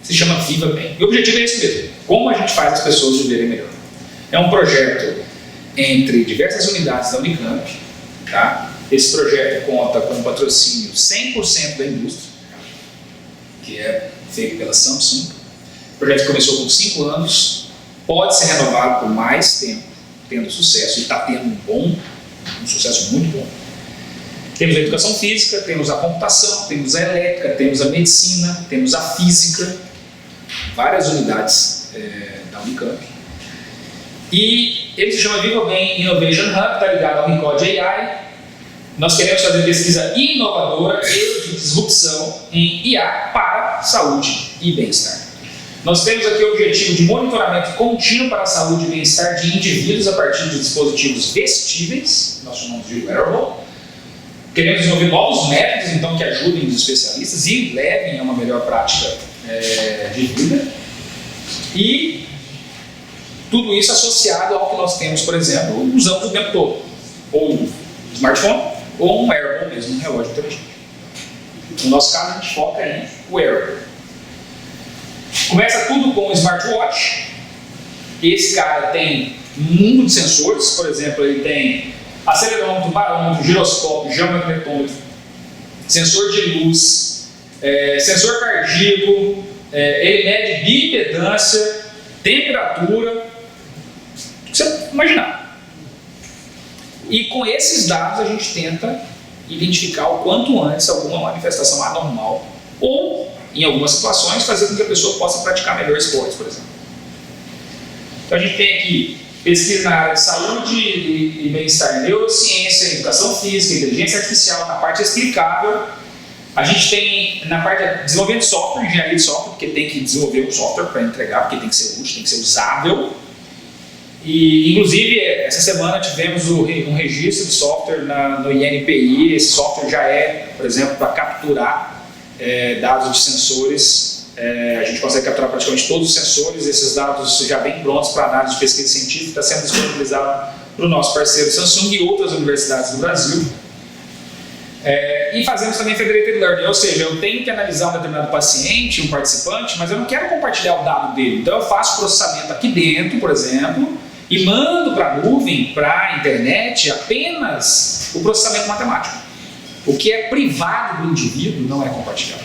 Se chama Viva Bem. E o objetivo é esse mesmo. Como a gente faz as pessoas viverem melhor. É um projeto entre diversas unidades da Unicamp. Tá? Esse projeto conta com um patrocínio 100% da indústria, que é feito pela Samsung. O projeto começou com 5 anos. Pode ser renovado por mais tempo, tendo sucesso, e está tendo um sucesso muito bom. Temos a educação física, temos a computação, temos a elétrica, temos a medicina, temos a física, várias unidades da Unicamp. E ele se chama Viva Bem Innovation Hub, está ligado ao Recode AI. Nós queremos fazer pesquisa inovadora e de disrupção em IA para saúde e bem-estar. Nós temos aqui o objetivo de monitoramento contínuo para a saúde e bem-estar de indivíduos a partir de dispositivos vestíveis, nós chamamos de wearable. Queremos desenvolver novos métodos, então, que ajudem os especialistas e levem a uma melhor prática de vida. E tudo isso associado ao que nós temos, por exemplo, usamos o tempo todo. Ou um smartphone, ou um wearable mesmo, um relógio inteligente. No nosso caso, a gente foca em wearable. Começa tudo com o smartwatch. Esse cara tem um mundo de sensores, por exemplo, ele tem acelerômetro, barômetro, giroscópio, geomagnetômetro, sensor de luz, sensor cardíaco, ele mede bioimpedância, temperatura, o que você imaginar. E com esses dados a gente tenta identificar o quanto antes alguma manifestação anormal ou, em algumas situações, fazer com que a pessoa possa praticar melhor esportes, por exemplo. Então a gente tem aqui pesquisa na área de saúde e bem-estar, neurociência, educação física, inteligência artificial, na parte explicável. A gente tem na parte de desenvolvimento de software, engenharia de software, porque tem que desenvolver um software para entregar, porque tem que ser útil, tem que ser usável. E, inclusive, essa semana tivemos um registro de software no INPI. Esse software já é, por exemplo, para capturar dados de sensores. A gente consegue capturar praticamente todos os sensores. Esses dados já vêm prontos para análise de pesquisa científica, está sendo disponibilizado para o nosso parceiro Samsung e outras universidades do Brasil. E fazemos também Federated Learning, ou seja, eu tenho que analisar um determinado paciente, um participante, mas eu não quero compartilhar o dado dele. Então eu faço processamento aqui dentro, por exemplo, e mando para a nuvem, para a internet, apenas o processamento matemático. O que é privado do indivíduo não é compartilhado.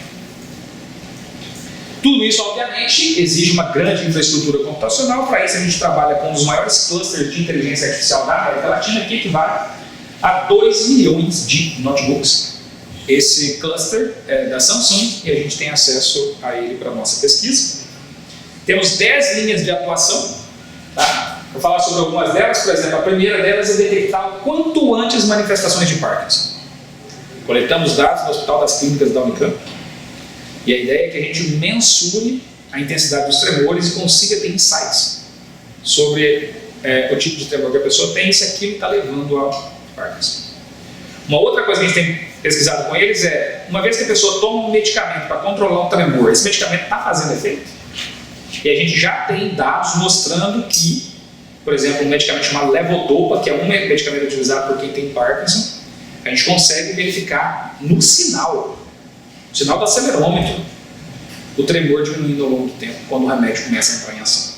Tudo isso, obviamente, exige uma grande infraestrutura computacional. Para isso, a gente trabalha com um dos maiores clusters de inteligência artificial da América Latina, que equivale a 2 milhões de notebooks. Esse cluster é da Samsung e a gente tem acesso a ele para a nossa pesquisa. Temos 10 linhas de atuação. Tá? Vou falar sobre algumas delas. Por exemplo, a primeira delas é detectar o quanto antes manifestações de Parkinson. Coletamos dados no Hospital das Clínicas da Unicamp. E a ideia é que a gente mensure a intensidade dos tremores e consiga ter insights sobre o tipo de tremor que a pessoa tem e se aquilo está levando ao Parkinson. Uma outra coisa que a gente tem pesquisado com eles é, uma vez que a pessoa toma um medicamento para controlar o tremor, esse medicamento está fazendo efeito? E a gente já tem dados mostrando que, por exemplo, um medicamento chamado levodopa, que é um medicamento utilizado por quem tem Parkinson, a gente consegue verificar no sinal do acelerômetro, o tremor diminuindo ao longo do tempo, quando o remédio começa a entrar em ação.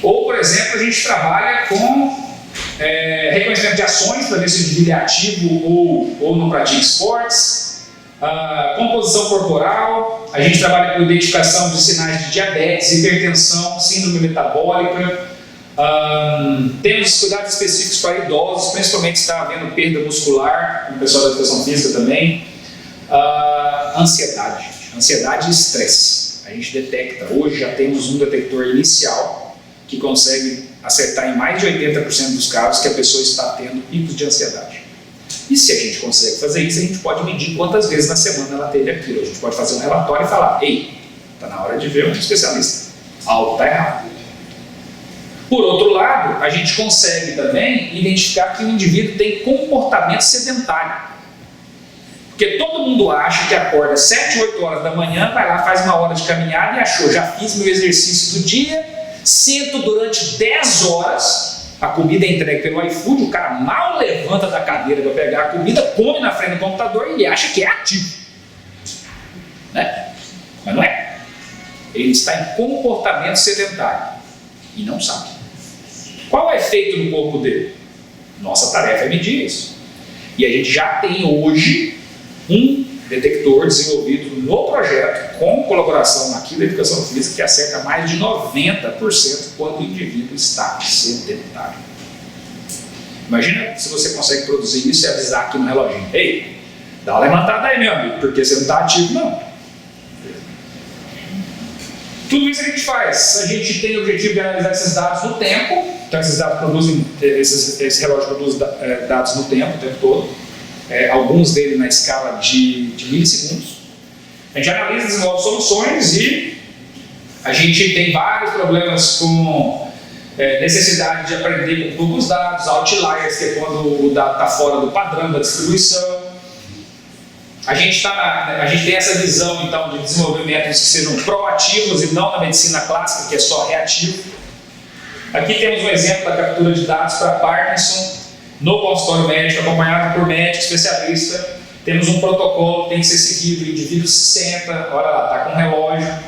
Ou, por exemplo, a gente trabalha com reconhecimento de ações, para ver se o indivíduo é ativo ou não pratica esportes, composição corporal, a gente trabalha com identificação de sinais de diabetes, hipertensão, síndrome metabólica, temos cuidados específicos para idosos, principalmente se está havendo perda muscular, no pessoal da educação física também, ansiedade e estresse. A gente detecta, hoje já temos um detector inicial que consegue acertar em mais de 80% dos casos que a pessoa está tendo picos de ansiedade. E se a gente consegue fazer isso, a gente pode medir quantas vezes na semana ela teve aquilo. A gente pode fazer um relatório e falar, ei, está na hora de ver um especialista, algo está errado. Por outro lado, a gente consegue também identificar que o indivíduo tem comportamento sedentário. Porque todo mundo acha que acorda 7, 8 horas da manhã, vai lá, faz uma hora de caminhada e achou, já fiz meu exercício do dia, sento durante 10 horas, a comida é entregue pelo iFood, o cara mal levanta da cadeira para pegar a comida, come na frente do computador e ele acha que é ativo. Né? Mas não é. Ele está em comportamento sedentário e não sabe. Qual é o efeito no corpo dele? Nossa tarefa é medir isso. E a gente já tem hoje um detector desenvolvido no projeto com colaboração aqui da educação física que acerta mais de 90% quando o indivíduo está sedentário. Imagina se você consegue produzir isso e avisar aqui no reloginho, ei, dá uma levantada aí, meu amigo, porque você não está ativo não. Tudo isso a gente faz. A gente tem o objetivo de analisar esses dados no tempo. Então esses dados produzem, esse relógio produz dados no tempo, o tempo todo. Alguns deles na escala de milissegundos. A gente analisa, desenvolve soluções e a gente tem vários problemas com necessidade de aprender com poucos dados, outliers, que é quando o dado está fora do padrão da distribuição. A gente tem essa visão então de desenvolver métodos que sejam proativos e não na medicina clássica, que é só reativo. Aqui temos um exemplo da captura de dados para Parkinson no consultório médico, acompanhado por médico especialista. Temos um protocolo que tem que ser seguido, o indivíduo se senta, olha lá, está com um relógio,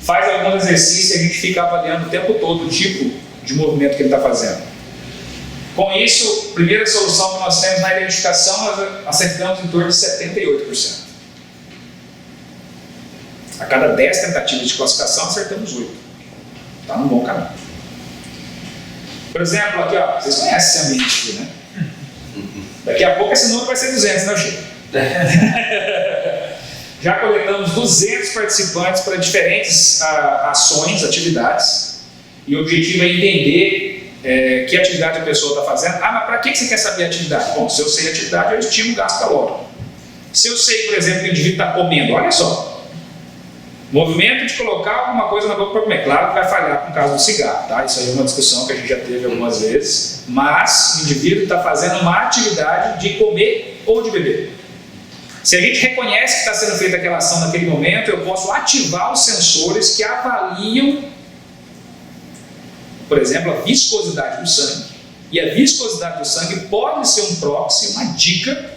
faz algum exercício e a gente fica avaliando o tempo todo o tipo de movimento que ele está fazendo. Com isso, a primeira solução que nós temos na identificação, nós acertamos em torno de 78%. A cada 10 tentativas de classificação, acertamos 8. Está num bom caminho. Por exemplo, aqui, ó, vocês conhecem esse ambiente aqui, né? Daqui a pouco esse número vai ser 200, né, Chico? Já coletamos 200 participantes para diferentes ações, atividades. E o objetivo é entender que atividade a pessoa está fazendo. Ah, mas para que você quer saber a atividade? Bom, se eu sei a atividade, eu estimo o gasto calórico. Se eu sei, por exemplo, que o indivíduo está comendo, olha só, movimento de colocar alguma coisa na boca para comer. Claro que vai falhar com o caso do cigarro, tá? Isso aí é uma discussão que a gente já teve algumas vezes. Mas o indivíduo está fazendo uma atividade de comer ou de beber. Se a gente reconhece que está sendo feita aquela ação naquele momento, eu posso ativar os sensores que avaliam, por exemplo, a viscosidade do sangue. E a viscosidade do sangue pode ser um proxy, uma dica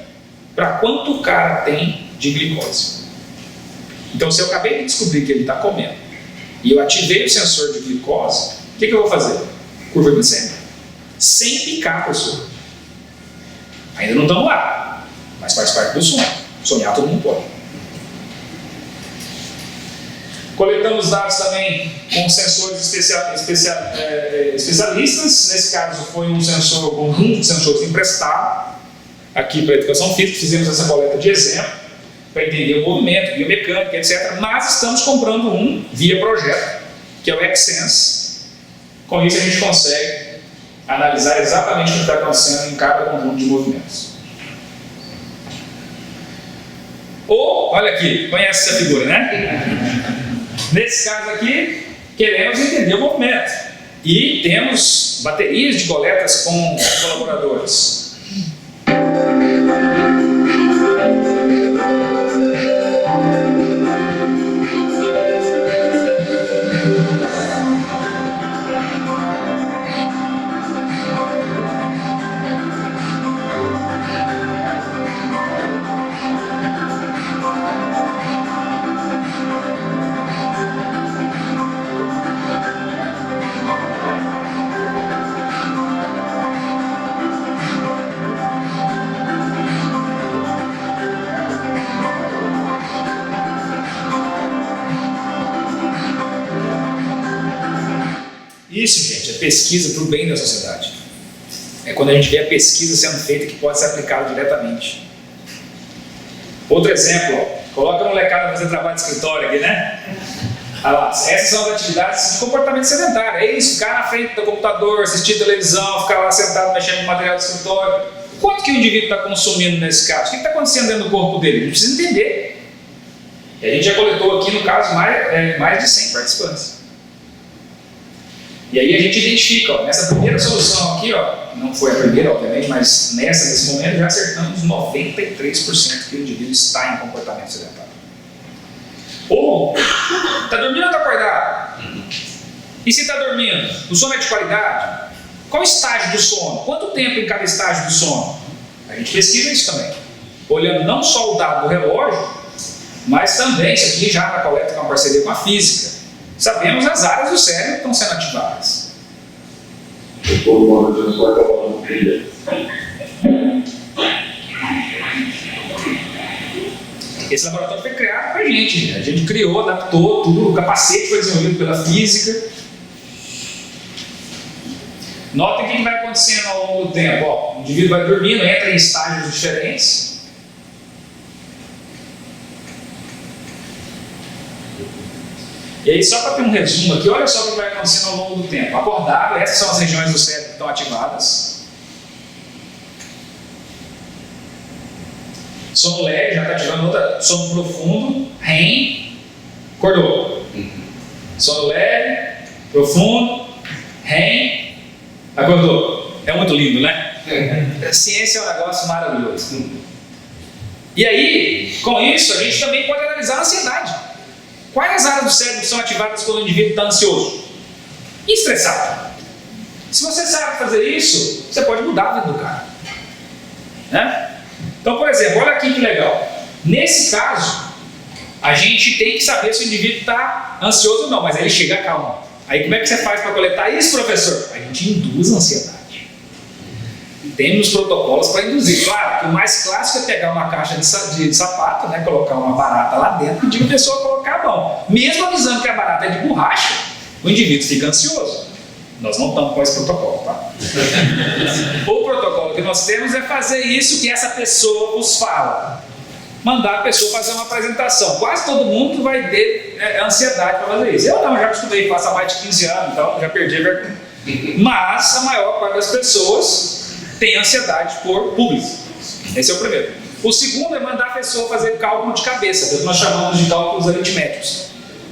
para quanto o cara tem de glicose. Então, se eu acabei de descobrir que ele está comendo e eu ativei o sensor de glicose, o que eu vou fazer? Curva glicêmica. Sem picar, professor. Ainda não estamos lá, mas faz parte do sonho. Sonhar todo mundo pode. Coletamos dados também com sensores especialistas. Nesse caso, foi um conjunto de sensores emprestado aqui para a educação física. Fizemos essa coleta de exemplo para entender o movimento, biomecânica, etc. Mas estamos comprando um via projeto, que é o Xsense. Com isso, a gente consegue analisar exatamente o que está acontecendo em cada conjunto de movimentos. Ou, olha aqui, conhece essa figura, né? Nesse caso aqui, queremos entender o movimento. E temos baterias de coletas com colaboradores. Isso, gente, é pesquisa para o bem da sociedade. É quando a gente vê a pesquisa sendo feita que pode ser aplicada diretamente. Outro exemplo, ó, coloca a molecada fazer trabalho de escritório aqui, né? Olha lá, essas são as atividades de comportamento sedentário. É isso, ficar na frente do computador, assistir televisão, ficar lá sentado mexendo no material de escritório. Quanto que o indivíduo está consumindo nesse caso? O que está acontecendo dentro do corpo dele? A gente precisa entender. E a gente já coletou aqui, no caso, mais de 100 participantes. E aí a gente identifica, ó, nessa primeira solução aqui, ó, não foi a primeira, obviamente, mas nesse momento já acertamos 93% que o indivíduo está em comportamento sedentário. Ou, está dormindo ou está acordado? E se está dormindo, o sono é de qualidade? Qual o estágio do sono? Quanto tempo em cada estágio do sono? A gente pesquisa isso também, olhando não só o dado do relógio, mas também, isso aqui já na coleta com uma parceria com a física. Sabemos as áreas do cérebro que estão sendo ativadas. Esse laboratório foi criado para a gente criou, adaptou tudo, o capacete foi desenvolvido pela física. Notem o que vai acontecendo ao longo do tempo. Ó, o indivíduo vai dormindo, entra em estágios diferentes. E aí, só para ter um resumo aqui, olha só o que vai acontecendo ao longo do tempo. Acordado, essas são as regiões do cérebro que estão ativadas. Sono leve, já está ativando outra. Sono profundo, REM, acordou. Sono leve, profundo, REM, acordou. É muito lindo, né? A ciência é um negócio maravilhoso. E aí, com isso, a gente também pode analisar a ansiedade. Quais as áreas do cérebro são ativadas quando o indivíduo está ansioso? E estressado. Se você sabe fazer isso, você pode mudar a vida do cara. Né? Então, por exemplo, olha aqui que legal. Nesse caso, a gente tem que saber se o indivíduo está ansioso ou não, mas aí ele chega calmo. Aí como é que você faz para coletar isso, professor? A gente induz a ansiedade. Temos protocolos para induzir. Claro que o mais clássico é pegar uma caixa de sapato, né, colocar uma barata lá dentro e pedir para a pessoa colocar a mão. Mesmo avisando que a barata é de borracha, o indivíduo fica ansioso. Nós não estamos com esse protocolo, tá? O protocolo que nós temos é fazer isso que essa pessoa vos fala. Mandar a pessoa fazer uma apresentação. Quase todo mundo vai ter ansiedade para fazer isso. Eu não, já estudei, faço há mais de 15 anos, então já perdi a vergonha. Mas a maior parte das pessoas tem ansiedade por público. Esse é o primeiro. O segundo é mandar a pessoa fazer cálculo de cabeça, que nós chamamos de cálculos aritméticos.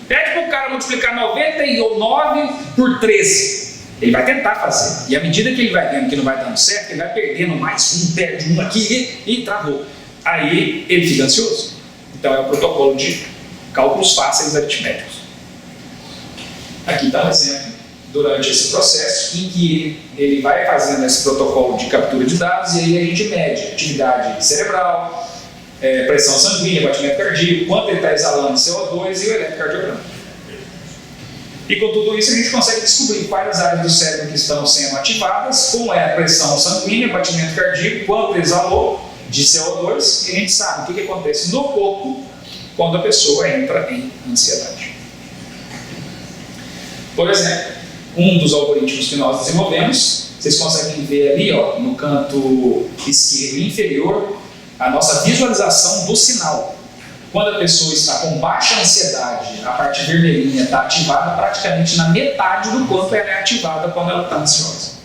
Pede para o cara multiplicar 99 por 13. Ele vai tentar fazer. E à medida que ele vai vendo que não vai dando certo, ele vai perdendo mais um, perde um aqui e travou. Aí ele fica ansioso. Então é o protocolo de cálculos fáceis aritméticos. Aqui está um exemplo durante esse processo em que ele vai fazendo esse protocolo de captura de dados e aí a gente mede atividade cerebral, pressão sanguínea, batimento cardíaco, quanto ele está exalando CO2 e o eletrocardiograma. E com tudo isso a gente consegue descobrir quais áreas do cérebro que estão sendo ativadas, como é a pressão sanguínea, batimento cardíaco, quanto exalou de CO2, e a gente sabe o que acontece no corpo quando a pessoa entra em ansiedade. Por exemplo, um dos algoritmos que nós desenvolvemos, vocês conseguem ver ali, ó, no canto esquerdo inferior, a nossa visualização do sinal. Quando a pessoa está com baixa ansiedade, a parte vermelhinha está ativada praticamente na metade do quanto ela é ativada quando ela está ansiosa.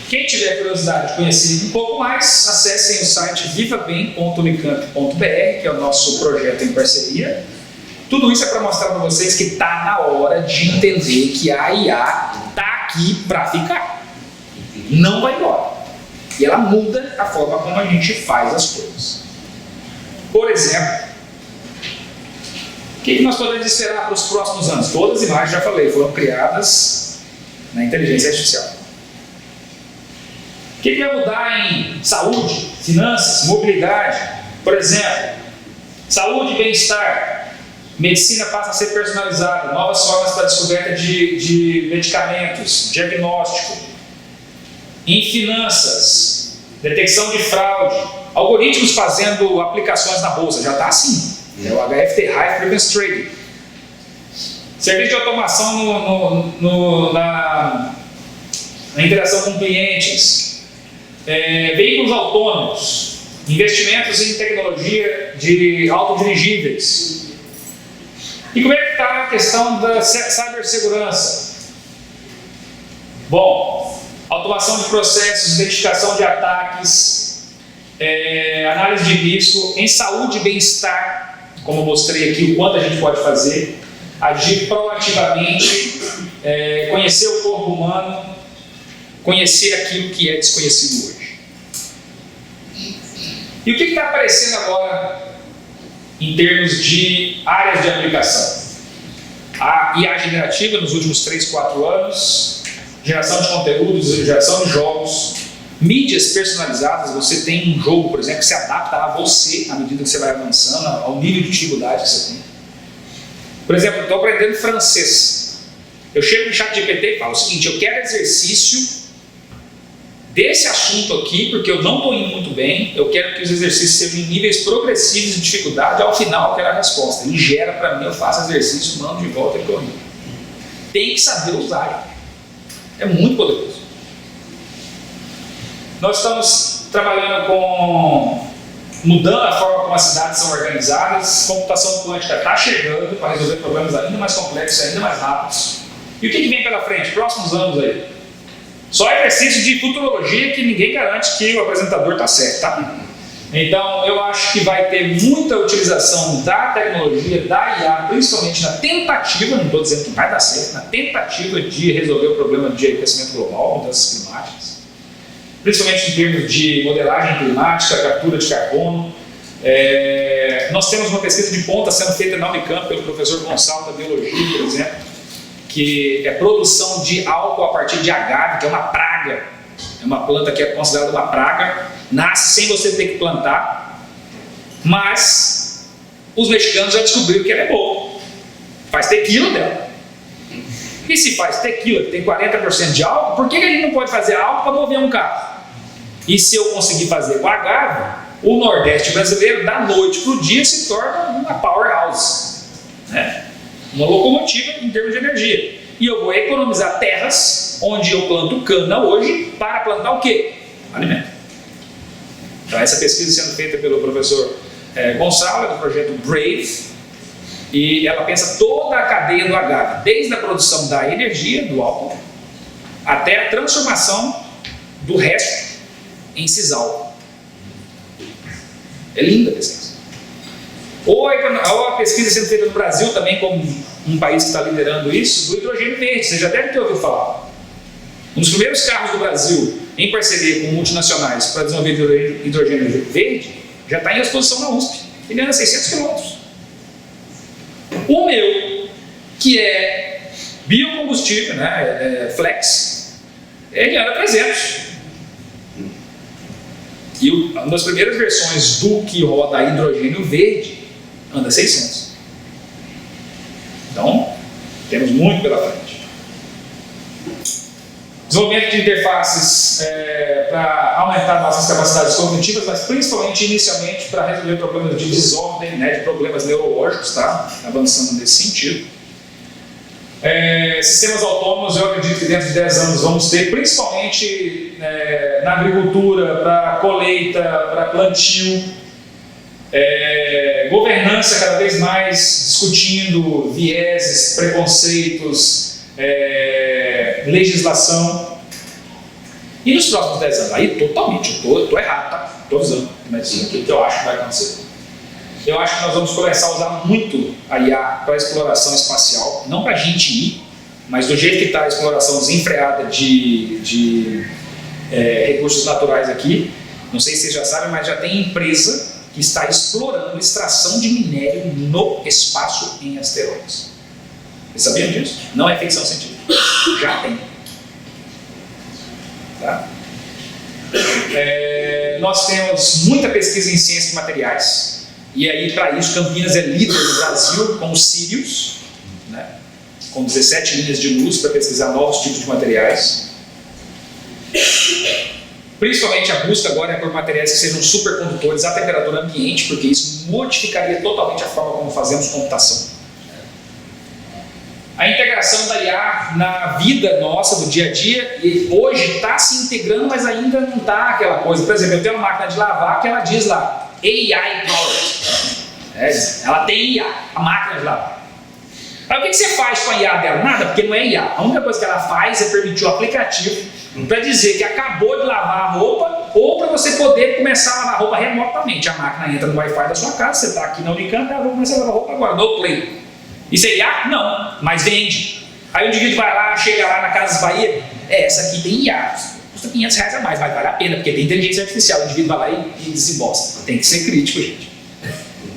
Quem tiver curiosidade de conhecer um pouco mais, acessem o site vivabem.unicamp.br, que é o nosso projeto em parceria. Tudo isso é para mostrar para vocês que está na hora de entender que a IA está aqui para ficar. Não vai embora. E ela muda a forma como a gente faz as coisas. Por exemplo, o que nós podemos esperar para os próximos anos? Todas as imagens, já falei, foram criadas na inteligência artificial. O que vai mudar em saúde, finanças, mobilidade? Por exemplo, saúde e bem-estar. Medicina passa a ser personalizada, novas formas para a descoberta de medicamentos, diagnóstico. Em finanças, detecção de fraude, algoritmos fazendo aplicações na bolsa, já está assim. É o HFT, High Frequency Trading. Serviço de automação na interação com clientes, veículos autônomos, investimentos em tecnologia de autodirigíveis. E como é que está a questão da cibersegurança? Bom, automação de processos, identificação de ataques, análise de risco, em saúde e bem-estar, como eu mostrei aqui, o quanto a gente pode fazer, agir proativamente, conhecer o corpo humano, conhecer aquilo que é desconhecido hoje. E o que está aparecendo agora em termos de áreas de aplicação? A IA generativa nos últimos 3, 4 anos, geração de conteúdos, geração de jogos, mídias personalizadas. Você tem um jogo, por exemplo, que se adapta a você à medida que você vai avançando, ao nível de dificuldade que você tem. Por exemplo, eu estou aprendendo francês. Eu chego no ChatGPT e falo o seguinte: eu quero exercício desse assunto aqui, porque eu não estou indo muito bem, eu quero que os exercícios sejam em níveis progressivos de dificuldade, ao final eu quero a resposta. Ele gera para mim, eu faço exercício, mando de volta e estou indo. Tem que saber usar. É muito poderoso. Nós estamos trabalhando com mudando a forma como as cidades são organizadas. Computação quântica está chegando para resolver problemas ainda mais complexos, ainda mais rápidos. E o que vem pela frente? Próximos anos aí? Só exercício de futurologia que ninguém garante que o apresentador está certo, tá? Então, eu acho que vai ter muita utilização da tecnologia, da IA, principalmente na tentativa, não estou dizendo que vai dar certo, na tentativa de resolver o problema de aquecimento global, mudanças climáticas, principalmente em termos de modelagem climática, captura de carbono. Nós temos uma pesquisa de ponta sendo feita na Unicamp pelo professor Gonçalo da Biologia, por exemplo, que é produção de álcool a partir de agave, que é uma praga. É uma planta que é considerada uma praga, nasce sem você ter que plantar, mas os mexicanos já descobriram que ela é boa. Faz tequila dela. E se faz tequila, que tem 40% de álcool, por que a gente não pode fazer álcool para mover um carro? E se eu conseguir fazer com agave, o Nordeste brasileiro, da noite para o dia, se torna uma powerhouse, né? Uma locomotiva em termos de energia. E eu vou economizar terras onde eu planto cana hoje para plantar o quê? Alimento. Então essa pesquisa sendo feita pelo professor Gonçalo, do projeto BRAVE, E ela pensa toda a cadeia do agave, desde a produção da energia, do álcool, até a transformação do resto em sisal. É linda a pesquisa. Ou a pesquisa sendo feita no Brasil também, como um país que está liderando isso, do hidrogênio verde. Você já deve ter ouvido falar. Um dos primeiros carros do Brasil, em parceria com multinacionais, para desenvolver hidrogênio verde, já está em exposição na USP. Ele anda 600 quilômetros. O meu, que é biocombustível, né, flex, ele anda 300. E uma das primeiras versões do que roda a hidrogênio verde anda 600. Então, temos muito pela frente. Desenvolvimento de interfaces para aumentar nossas capacidades cognitivas, mas principalmente, inicialmente, para resolver problemas de desordem, né, de problemas neurológicos, tá? Avançando nesse sentido. Sistemas autônomos, eu acredito que dentro de 10 anos vamos ter, principalmente na agricultura, para colheita, para plantio, governança cada vez mais discutindo vieses, preconceitos, legislação. E nos próximos 10 anos, aí totalmente, eu estou errado, tá? Estou avisando, mas isso aqui é o que eu acho que vai acontecer. Eu acho que nós vamos começar a usar muito a IA para a exploração espacial, não para a gente ir, mas do jeito que está a exploração desenfreada de recursos naturais aqui. Não sei se vocês já sabem, mas já tem empresa que está explorando extração de minério no espaço em asteroides. Vocês sabiam disso? Não é ficção científica. Já tem. Tá? Nós temos muita pesquisa em ciência de materiais. E aí, para isso, Campinas é líder no Brasil com o Sirius, né? Com 17 linhas de luz para pesquisar novos tipos de materiais. Principalmente a busca agora é por materiais que sejam supercondutores à temperatura ambiente, porque isso modificaria totalmente a forma como fazemos computação. A integração da IA na vida nossa, do dia a dia, e hoje está se integrando, mas ainda não está aquela coisa. Por exemplo, eu tenho uma máquina de lavar que ela diz lá, AI Powered. Ela tem IA, a máquina de lavar. Aí o que você faz com a IA dela? Nada, porque não é IA. A única coisa que ela faz é permitir o aplicativo para dizer que acabou de lavar a roupa, ou para você poder começar a lavar a roupa remotamente. A máquina entra no Wi-Fi da sua casa, você está aqui na Unicamp, ela vai começar a lavar a roupa agora, no Play. Isso é IA? Não, mas vende. Aí o indivíduo vai lá, chega lá na Casas Bahia, essa aqui tem IA, custa R$500 a mais, mas vale a pena, porque tem inteligência artificial. O indivíduo vai lá e desembolsa. Tem que ser crítico, gente.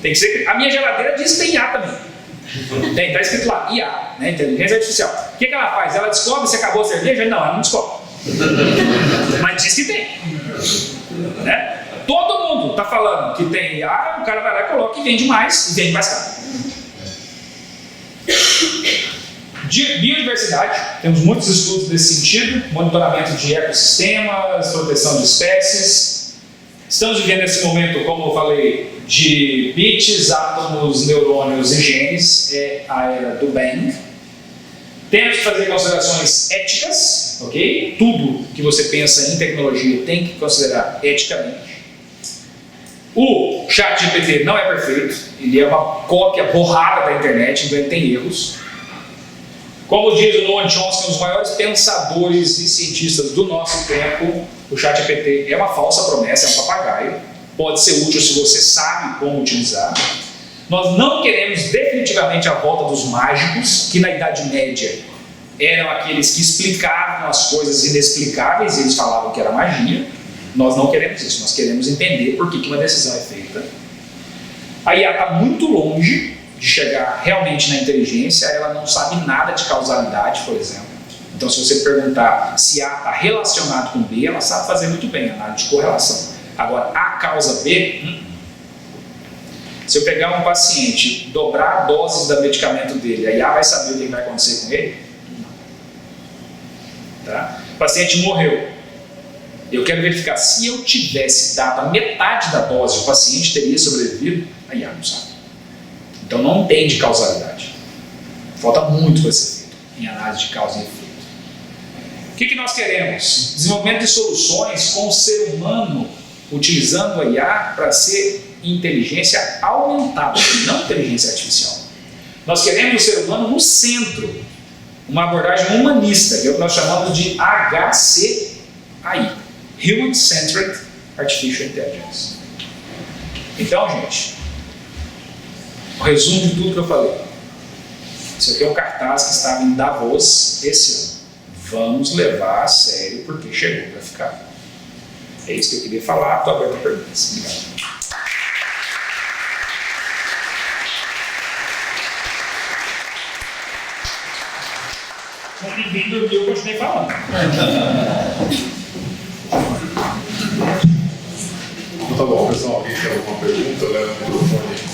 Tem que ser. A minha geladeira diz que tem IA também. Está escrito lá, IA, né? Inteligência artificial. O que ela faz? Ela descobre se acabou a cerveja? Não, ela não descobre. Mas diz que tem. Né? Todo mundo está falando que tem IA, o cara vai lá e coloca e vende mais caro. Biodiversidade, temos muitos estudos nesse sentido, monitoramento de ecossistemas, proteção de espécies. Estamos vivendo esse momento, como eu falei, de bits, átomos, neurônios e genes, é a era do Bang. Temos que fazer considerações éticas, ok? Tudo que você pensa em tecnologia tem que considerar eticamente. O ChatGPT não é perfeito, ele é uma cópia borrada da internet, então ele tem erros. Como diz o Noam Chomsky, um dos maiores pensadores e cientistas do nosso tempo, o ChatGPT é uma falsa promessa, é um papagaio. Pode ser útil se você sabe como utilizar. Nós não queremos definitivamente a volta dos mágicos, que na Idade Média eram aqueles que explicavam as coisas inexplicáveis, e eles falavam que era magia. Nós não queremos isso, nós queremos entender por que uma decisão é feita. A IA está muito longe de chegar realmente na inteligência, ela não sabe nada de causalidade, por exemplo. Então, se você perguntar se A está relacionado com B, ela sabe fazer muito bem a análise de correlação. Agora, A causa B, se eu pegar um paciente, dobrar a dose do medicamento dele, a IA vai saber o que vai acontecer com ele? Não. Tá? O paciente morreu. Eu quero verificar se eu tivesse dado a metade da dose, o paciente teria sobrevivido? A IA não sabe. Então não tem de causalidade. Falta muito para ser feito em análise de causa e efeito. O que nós queremos? Desenvolvimento de soluções com o ser humano utilizando a IA para ser inteligência aumentada, não inteligência artificial. Nós queremos o ser humano no centro, uma abordagem humanista, que é o que nós chamamos de HCAI, Human Centered Artificial Intelligence. Então, gente, o resumo de tudo que eu falei. Isso aqui é o cartaz que estava em Davos esse ano. Vamos levar a sério porque chegou para ficar. É isso que eu queria falar. Estou aberto a perguntas. Obrigado. Quando ninguém dormiu, eu continuei falando. Então tá bom, pessoal. Alguém tem alguma pergunta? Leva o microfone aí.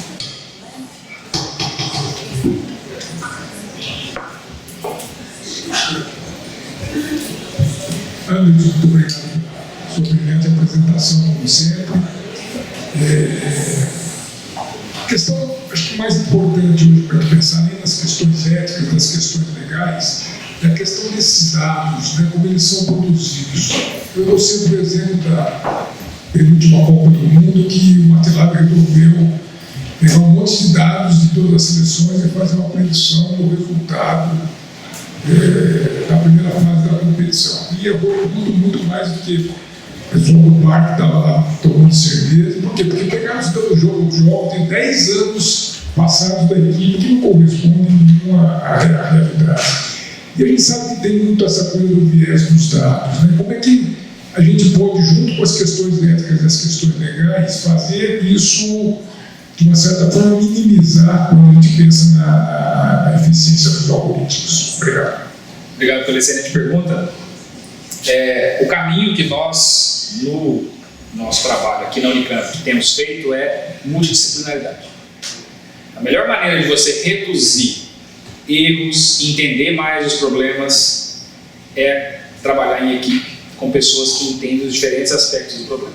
Anderson, muito obrigado pela sua brilhante apresentação, como sempre. A questão, acho que mais importante hoje para pensar nem nas questões éticas, nas questões legais, é a questão desses dados, né, como eles são produzidos. Eu dou sempre o exemplo da penúltima Copa do Mundo, que o MATLAB resolveu pegar um monte de dados de todas as seleções e fazer uma predição do resultado da primeira fase da competição. E errou muito mais do que o pessoal do parque estava lá tomando cerveja. Por quê? Porque pegaram os jogos tem 10 anos passados da equipe que não correspondem nenhuma à realidade. E a gente sabe que tem muito essa coisa do viés dos dados. Né? Como é que a gente pode, junto com as questões éticas e as questões legais, fazer isso, de uma certa forma, minimizar quando a gente pensa na eficiência dos algoritmos? Obrigado. Obrigado pela excelente pergunta. O caminho que nós, no nosso trabalho aqui na Unicamp, temos feito é multidisciplinaridade. A melhor maneira de você reduzir erros e entender mais os problemas é trabalhar em equipe, com pessoas que entendem os diferentes aspectos do problema.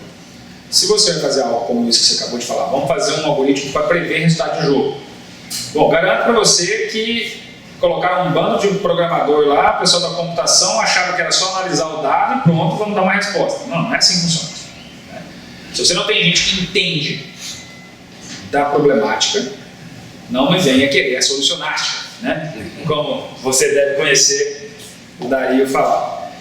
Se você vai fazer algo como isso que você acabou de falar, vamos fazer um algoritmo para prever resultado de jogo. Bom, garanto para você que colocaram um bando de programador lá, o pessoal da computação achava que era só analisar o dado e pronto, vamos dar uma resposta. Não é assim que funciona. Se você não tem gente que entende da problemática, não me venha querer solucionar, né? Como você deve conhecer o Dario falar.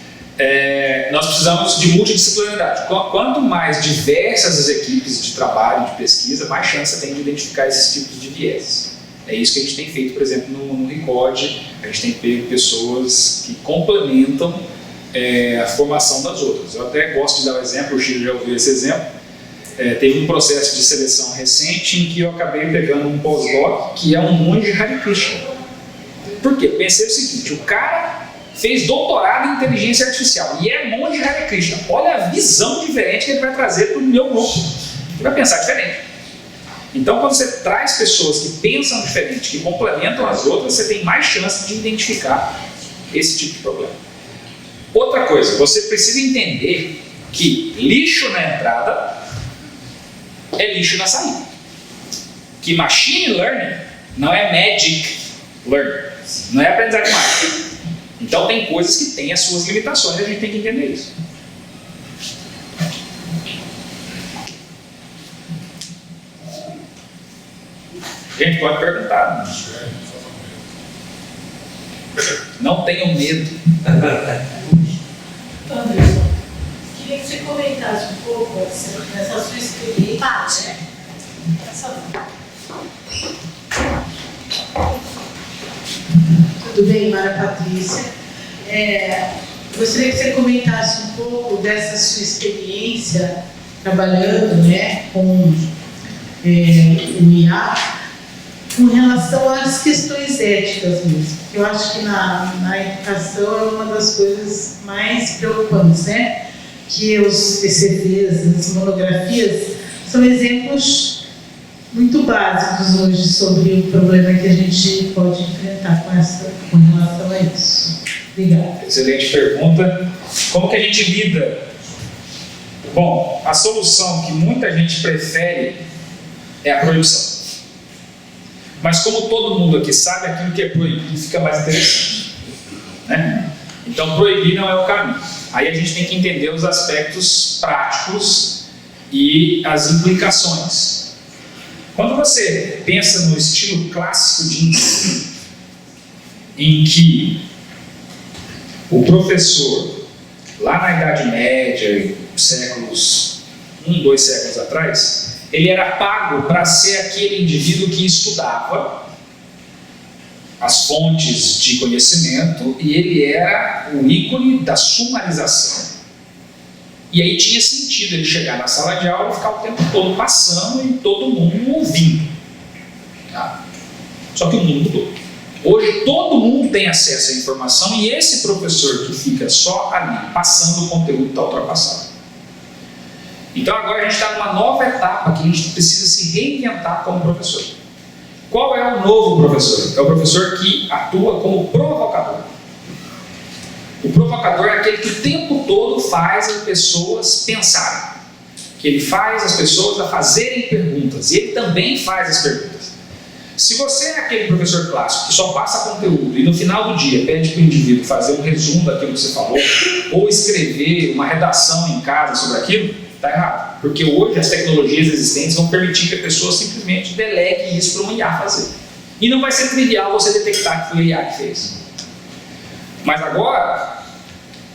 Nós precisamos de multidisciplinaridade. Quanto mais diversas as equipes de trabalho, de pesquisa, mais chance você tem de identificar esses tipos de viés. É isso que a gente tem feito, por exemplo, no RICOD. A gente tem pego pessoas que complementam a formação das outras. Eu até gosto de dar o exemplo, o Chico já ouviu esse exemplo. Teve um processo de seleção recente em que eu acabei pegando um pós-doc que é um monge Hare Krishna. Por quê? Pensei o seguinte, o cara fez doutorado em inteligência artificial e é monge Hare Krishna. Olha a visão diferente que ele vai trazer para o meu grupo. Ele vai pensar diferente. Então, quando você traz pessoas que pensam diferente, que complementam as outras, você tem mais chance de identificar esse tipo de problema. Outra coisa, você precisa entender que lixo na entrada é lixo na saída. Que machine learning não é magic learning, não é aprendizagem mágica. Então, tem coisas que têm as suas limitações e a gente tem que entender isso. Gente, pode perguntar. Não tenham medo. Anderson, queria que você comentasse um pouco essa sua experiência. Tudo bem, Mara Patrícia? Gostaria que você comentasse um pouco dessa sua experiência trabalhando, né, com o IA, com relação às questões éticas mesmo. Eu acho que na educação é uma das coisas mais preocupantes, né? Que os PCDs, as monografias, são exemplos muito básicos hoje sobre o problema que a gente pode enfrentar com relação a isso. Obrigada. Excelente pergunta. Como que a gente lida? Bom, a solução que muita gente prefere é a proibição. Mas como todo mundo aqui sabe, aquilo que é proibido fica mais interessante, né? Então, proibir não é o caminho. Aí a gente tem que entender os aspectos práticos e as implicações. Quando você pensa no estilo clássico de ensino, em que o professor, lá na Idade Média, dois séculos atrás, ele era pago para ser aquele indivíduo que estudava as fontes de conhecimento e ele era o ícone da sumarização. E aí tinha sentido ele chegar na sala de aula e ficar o tempo todo passando e todo mundo ouvindo. Tá? Só que o mundo mudou. Hoje todo mundo tem acesso à informação e esse professor que fica só ali passando o conteúdo está ultrapassado. Então agora a gente está numa nova etapa que a gente precisa se reinventar como professor. Qual é o novo professor? É o professor que atua como provocador. O provocador é aquele que o tempo todo faz as pessoas pensarem. Que ele faz as pessoas a fazerem perguntas. E ele também faz as perguntas. Se você é aquele professor clássico que só passa conteúdo e no final do dia pede para o indivíduo fazer um resumo daquilo que você falou, ou escrever uma redação em casa sobre aquilo, está errado. Porque hoje as tecnologias existentes vão permitir que a pessoa simplesmente delegue isso para um IA fazer. E não vai ser trivial você detectar que foi o IA que fez. Mas agora,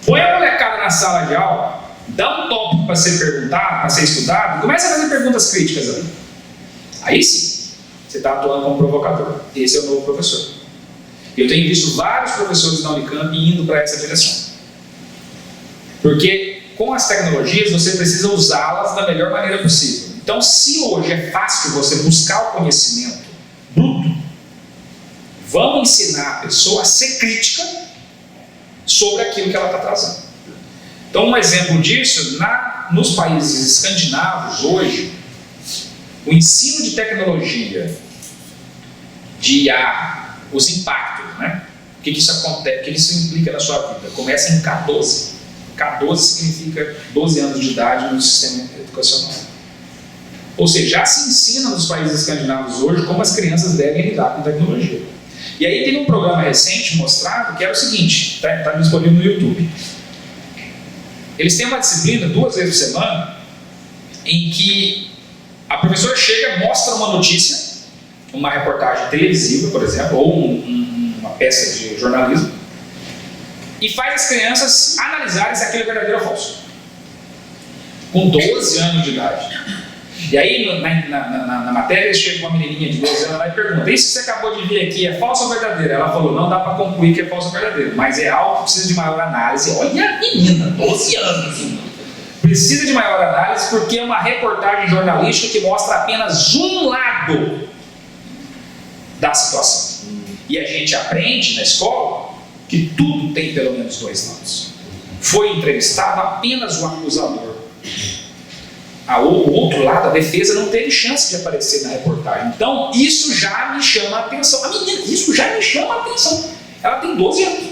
põe a molecada na sala de aula, dá um tópico para ser perguntado, para ser estudado, e começa a fazer perguntas críticas ali. Aí sim, você está atuando como provocador. Esse é o novo professor. Eu tenho visto vários professores da Unicamp indo para essa direção. Porque com as tecnologias você precisa usá-las da melhor maneira possível. Então, se hoje é fácil você buscar o conhecimento bruto, vamos ensinar a pessoa a ser crítica sobre aquilo que ela está trazendo. Então, um exemplo disso, nos países escandinavos hoje, o ensino de tecnologia, de IA, os impactos, né? O que isso acontece, o que isso implica na sua vida? Começa em K12. K12 significa 12 anos de idade no sistema educacional. Ou seja, já se ensina nos países escandinavos hoje como as crianças devem lidar com tecnologia. E aí teve um programa recente mostrado que era o seguinte, está disponível no YouTube. Eles têm uma disciplina 2 vezes por semana em que a professora chega, mostra uma notícia, uma reportagem televisiva, por exemplo, ou uma peça de jornalismo, e faz as crianças analisarem se aquilo é verdadeiro ou falso. Com 12 anos de idade. E aí, na matéria, chega uma menininha de 12 anos lá e pergunta: isso que você acabou de ver aqui é falso ou verdadeiro? Ela falou: não dá para concluir que é falso ou verdadeiro, mas é algo que precisa de maior análise. Olha a menina, 12 anos. Precisa de maior análise porque é uma reportagem jornalística que mostra apenas um lado da situação. E a gente aprende na escola que tudo tem pelo menos 2 lados. Foi entrevistado apenas o acusador. O outro lado, a defesa, não teve chance de aparecer na reportagem. Então, isso já me chama a atenção. A menina, isso já me chama a atenção. Ela tem 12 anos.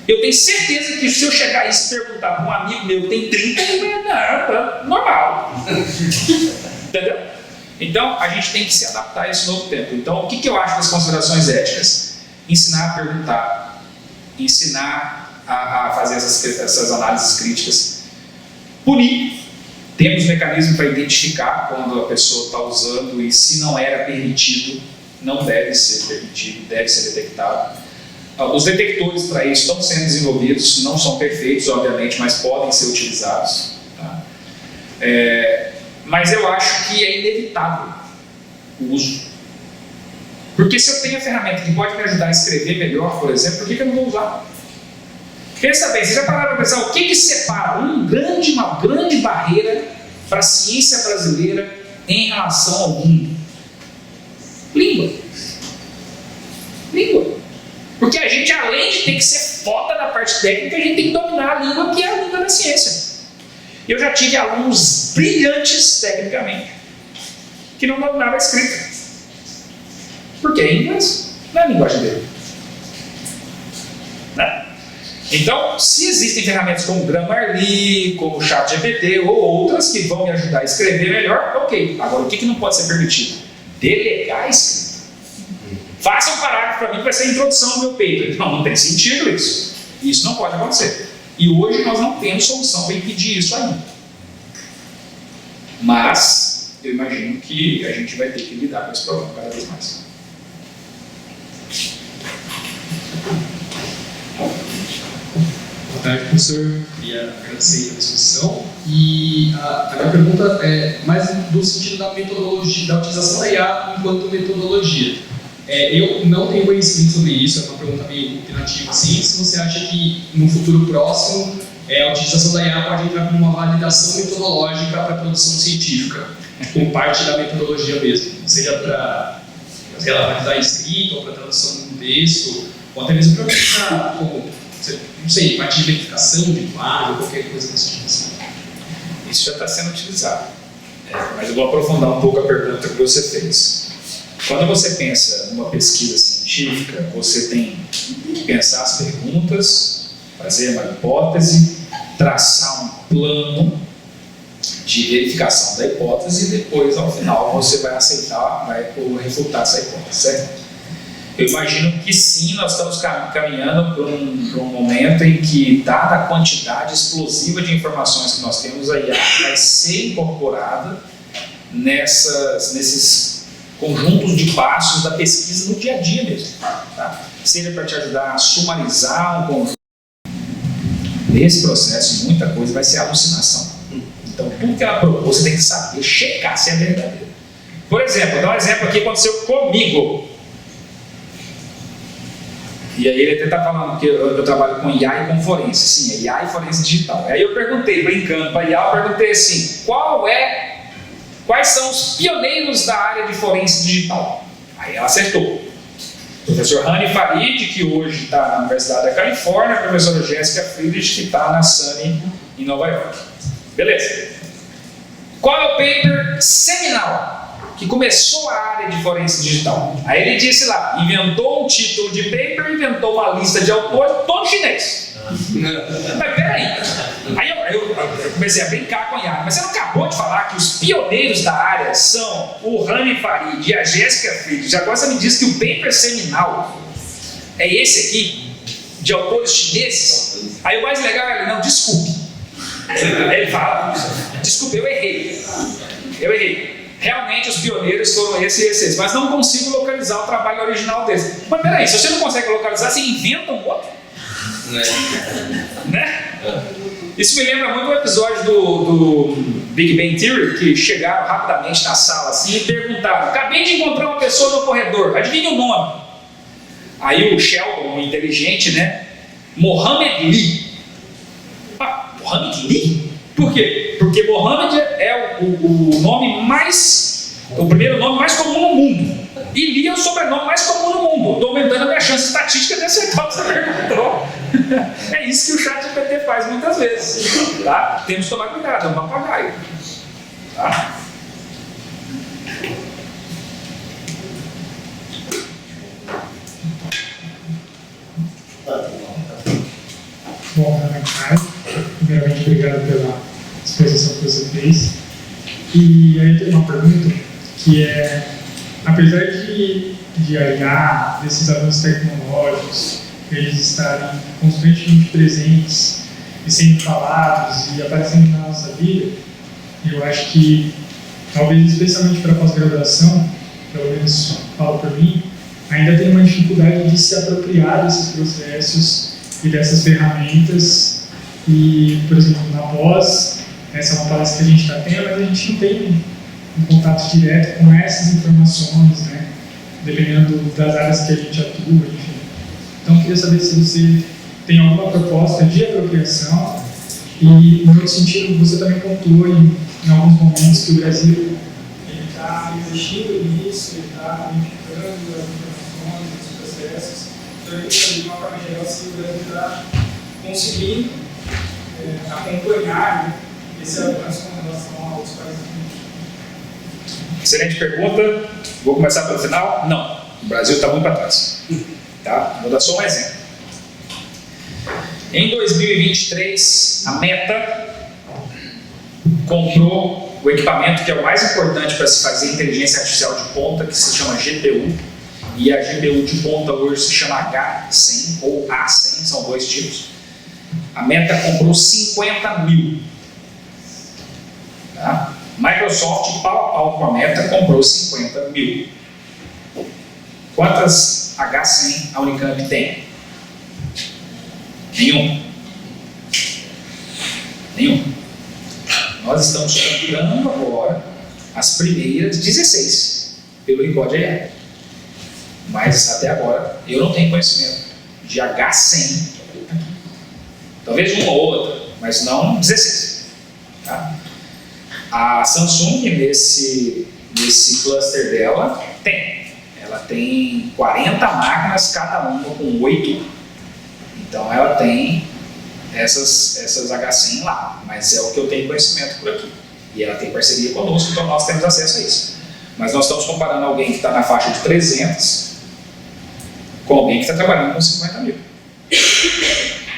Eu tenho certeza que se eu chegar e se perguntar para um amigo meu que tem 30, ele é normal. Entendeu? Então, a gente tem que se adaptar a esse novo tempo. Então, o que eu acho das considerações éticas? Ensinar a perguntar, ensinar a fazer essas análises críticas, punir. Temos mecanismos para identificar quando a pessoa está usando e se não era permitido, não deve ser permitido, deve ser detectado. Os detectores para isso estão sendo desenvolvidos, não são perfeitos, obviamente, mas podem ser utilizados. Tá? Mas eu acho que é inevitável o uso. Porque se eu tenho a ferramenta que pode me ajudar a escrever melhor, por exemplo, por que eu não vou usar? Pensa bem, você já pararam para pensar o que separa uma grande barreira para a ciência brasileira em relação ao mundo? Língua. Porque a gente, além de ter que ser foda na parte técnica, a gente tem que dominar a língua, que é a língua da ciência. Eu já tive alunos brilhantes tecnicamente que não dominavam a escrita. Porque é inglês, não é a linguagem dele. Né? Então, se existem ferramentas como Grammarly, como ChatGPT ou outras que vão me ajudar a escrever melhor, ok. Agora, o que não pode ser permitido? Delegar a escrita. Faça um parágrafo para mim que vai ser a introdução do meu paper. Não tem sentido isso. Isso não pode acontecer. E hoje nós não temos solução para impedir isso ainda. Mas eu imagino que a gente vai ter que lidar com esse problema cada vez mais. Boa tarde, professor. Queria agradecer pela discussão. E a minha pergunta é mais no sentido da metodologia, da utilização da IA enquanto metodologia. Eu não tenho conhecimento sobre isso, é uma pergunta meio opinativa assim. Se você acha que no futuro próximo a utilização da IA pode entrar como uma validação metodológica para a produção científica, como parte da metodologia mesmo, seja para validar escrito ou para tradução de um texto, ou até mesmo para não sei, parte de verificação de imagem, qualquer coisa desse tipo assim. Isso já está sendo utilizado. Mas eu vou aprofundar um pouco a pergunta que você fez. Quando você pensa numa pesquisa científica, você tem que pensar as perguntas, fazer uma hipótese, traçar um plano de verificação da hipótese e depois, ao final, você vai aceitar, vai refutar essa hipótese, certo? Eu imagino que sim, nós estamos caminhando para um momento em que, dada a quantidade explosiva de informações que nós temos, a IA vai ser incorporada nesses conjuntos de passos da pesquisa no dia a dia mesmo. Tá? Seja para te ajudar a sumarizar um conjunto. Nesse processo, muita coisa vai ser alucinação. Então, tudo que ela propôs, você tem que saber checar se é verdadeiro. Por exemplo, vou dar um exemplo aqui que aconteceu comigo. E aí ele até está falando que eu trabalho com IA e com forense. Sim, é IA e forense digital. Aí eu perguntei, brincando para a IA, eu perguntei assim, quais são os pioneiros da área de forense digital? Aí ela acertou. O professor Hani Farid, que hoje está na Universidade da Califórnia, a professora Jéssica Friedrich, que está na SUNY em Nova York. Beleza. Qual é o paper seminal que começou a área de forense digital? Aí ele disse lá, inventou um título de paper, inventou uma lista de autores, todo chinês. Mas peraí, aí eu comecei a brincar com a IA, mas você não acabou de falar que os pioneiros da área são o Hani Farid e a Jéssica Friedrich? Agora você me diz que o paper seminal é esse aqui, de autores chineses? Aí o mais legal é ele, não, desculpe. Aí ele fala, desculpe, eu errei. Realmente os pioneiros foram esses, mas não consigo localizar o trabalho original deles. Mas peraí, se você não consegue localizar, você inventa um outro? Né? Isso me lembra muito o episódio do Big Bang Theory, que chegaram rapidamente na sala assim e perguntaram, acabei de encontrar uma pessoa no corredor, adivinha o nome? Aí o Sheldon, o inteligente, né? Mohammed Lee. Mohammed Lee? Por quê? Porque Mohammed é o primeiro nome mais comum no mundo. E Lee é o sobrenome mais comum no mundo. Estou aumentando a minha chance estatística de acertar o que você perguntou. É isso que o ChatGPT faz muitas vezes. Tá? Temos que tomar cuidado, é um papagaio. Tá? Bom, primeiramente, obrigado pela exposição que você fez. E aí tem uma pergunta que é, apesar de a IA, desses avanços tecnológicos, eles estarem constantemente presentes e sendo falados e aparecendo na nossa vida, eu acho que, talvez especialmente para a pós-graduação, pelo menos falo por mim, ainda tem uma dificuldade de se apropriar desses processos e dessas ferramentas. E, por exemplo, na pós, essa é uma palestra que a gente está tendo, mas a gente não tem um contato direto com essas informações, né? Dependendo das áreas que a gente atua, enfim. Então, eu queria saber se você tem alguma proposta de apropriação e, no outro sentido, você também pontuou em alguns momentos que o Brasil está investindo nisso, ele está unificando as informações, os processos. Então, eu queria saber, de uma forma geral, se o Brasil está conseguindo acompanhar, né, esse avanço com relação a outros países. Excelente pergunta. Vou começar pelo final? Não. O Brasil está muito para trás. Tá? Vou dar só um exemplo. Em 2023, a Meta comprou o equipamento que é o mais importante para se fazer inteligência artificial de ponta, que se chama GPU. E a GPU de ponta hoje se chama H100 ou A100, são dois tipos. A Meta comprou 50 mil. Tá? Microsoft, pau a pau com a Meta, comprou 50 mil. Quantas H100 a Unicamp tem? Nenhum. Nós estamos comprando agora as primeiras 16 pelo Recorde AI. Mas até agora eu não tenho conhecimento de H100. Talvez uma ou outra, mas não 16. Tá? A Samsung, nesse cluster dela, ela tem 40 máquinas, cada uma com 8. Então ela tem essas H100 lá, mas é o que eu tenho conhecimento por aqui. E ela tem parceria conosco, então nós temos acesso a isso. Mas nós estamos comparando alguém que está na faixa de 300 com alguém que está trabalhando com 50 mil.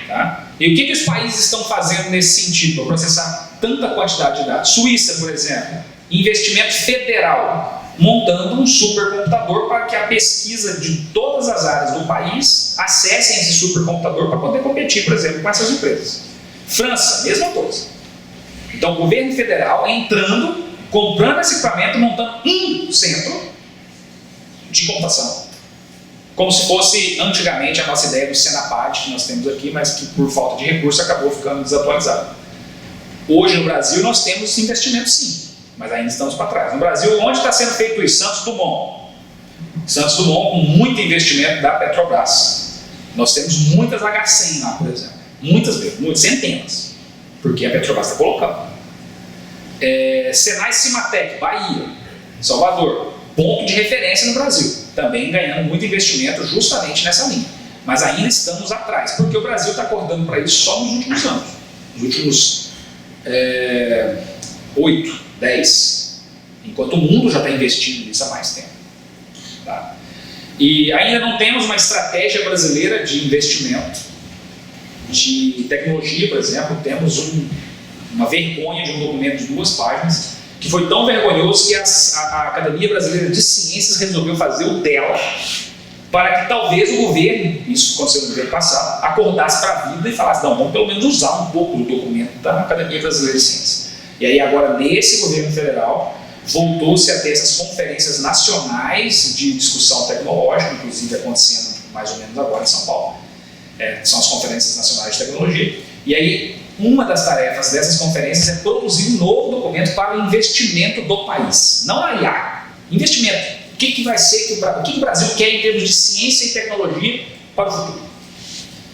Tá? E o que os países estão fazendo nesse sentido para processar tanta quantidade de dados? Suíça, por exemplo, investimento federal, montando um supercomputador para que a pesquisa de todas as áreas do país acessem esse supercomputador para poder competir, por exemplo, com essas empresas. França, mesma coisa. Então, o governo federal entrando, comprando esse equipamento, montando um centro de computação. Como se fosse antigamente a nossa ideia do Senapad que nós temos aqui, mas que por falta de recurso acabou ficando desatualizado. Hoje no Brasil nós temos investimento sim, mas ainda estamos para trás. No Brasil, onde está sendo feito isso? Santos Dumont. Santos Dumont com muito investimento da Petrobras. Nós temos muitas H100 lá, por exemplo. Muitas mesmo, centenas. Porque a Petrobras está colocando. Senai Cimatec, Bahia, Salvador. Ponto de referência no Brasil. Também ganhando muito investimento justamente nessa linha. Mas ainda estamos atrás, porque o Brasil está acordando para isso só nos últimos anos. Nos últimos 8, 10. Enquanto o mundo já está investindo nisso há mais tempo. Tá? E ainda não temos uma estratégia brasileira de investimento. De tecnologia, por exemplo, temos uma vergonha de um documento de 2 páginas, que foi tão vergonhoso que a Academia Brasileira de Ciências resolveu fazer o dela para que talvez o governo, isso aconteceu no governo passado, acordasse para a vida e falasse, não, vamos pelo menos usar um pouco do documento da Academia Brasileira de Ciências. E aí agora, nesse governo federal, voltou-se a ter essas conferências nacionais de discussão tecnológica, inclusive acontecendo mais ou menos agora em São Paulo. São as conferências nacionais de tecnologia. E aí, uma das tarefas dessas conferências é produzir um novo documento para o investimento do país. Não a IA, investimento. O que vai ser, o que o Brasil quer em termos de ciência e tecnologia para o futuro.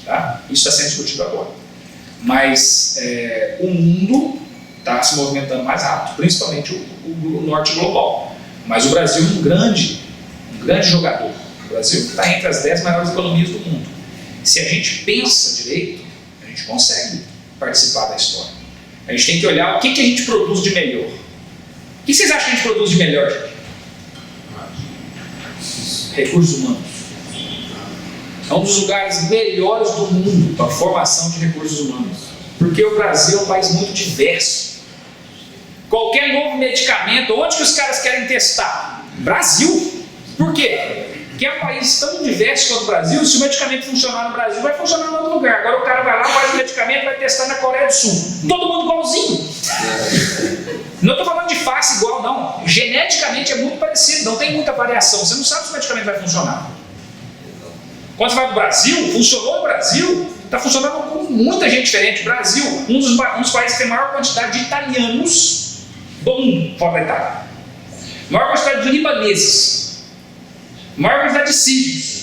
Tá? Isso está sendo discutido agora. Mas o mundo está se movimentando mais rápido, principalmente o norte global. Mas o Brasil é um grande jogador. O Brasil está entre as 10 maiores economias do mundo. Se a gente pensa direito, a gente consegue participar da história. A gente tem que olhar o que a gente produz de melhor. O que vocês acham que a gente produz de melhor, gente? Recursos humanos. É um dos lugares melhores do mundo para a formação de recursos humanos. Porque o Brasil é um país muito diverso. Qualquer novo medicamento, onde que os caras querem testar? Brasil. Por quê? Porque é um país tão diverso quanto o Brasil, se o medicamento funcionar no Brasil, vai funcionar em outro lugar. Agora o cara vai lá, faz o medicamento e vai testar na Coreia do Sul. Todo mundo igualzinho. Não estou falando de face igual, não. Geneticamente é muito parecido, não tem muita variação. Você não sabe se o medicamento vai funcionar. Quando você vai para o Brasil, funcionou no Brasil, está funcionando com muita gente diferente. Brasil, um dos países que tem a maior quantidade de italianos do mundo, fora da Itália. Maior quantidade de libaneses. Maior quantidade de sírios.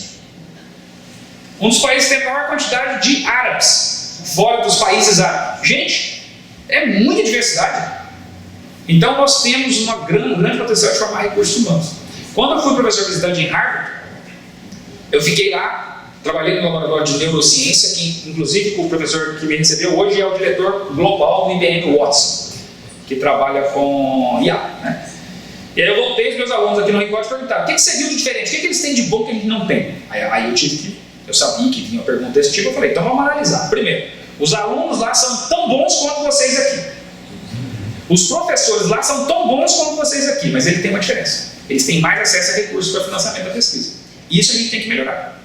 Um dos países que tem a maior quantidade de árabes, fora dos países árabes. Gente, é muita diversidade. Então nós temos um grande potencial de formar recursos humanos. Quando eu fui professor visitante em Harvard, eu fiquei lá, trabalhei no laboratório de neurociência, que inclusive o professor que me recebeu hoje é o diretor global do IBM Watson, que trabalha com IA, né? E aí eu voltei os meus alunos aqui no Recorde e perguntaram, o que você viu de diferente? O que eles têm de bom que a gente não tem? Aí eu sabia que vinha uma pergunta desse tipo, eu falei, então vamos analisar. Primeiro, os alunos lá são tão bons quanto vocês aqui. Os professores lá são tão bons quanto vocês aqui, mas eles têm uma diferença. Eles têm mais acesso a recursos para financiamento da pesquisa. Isso a gente tem que melhorar.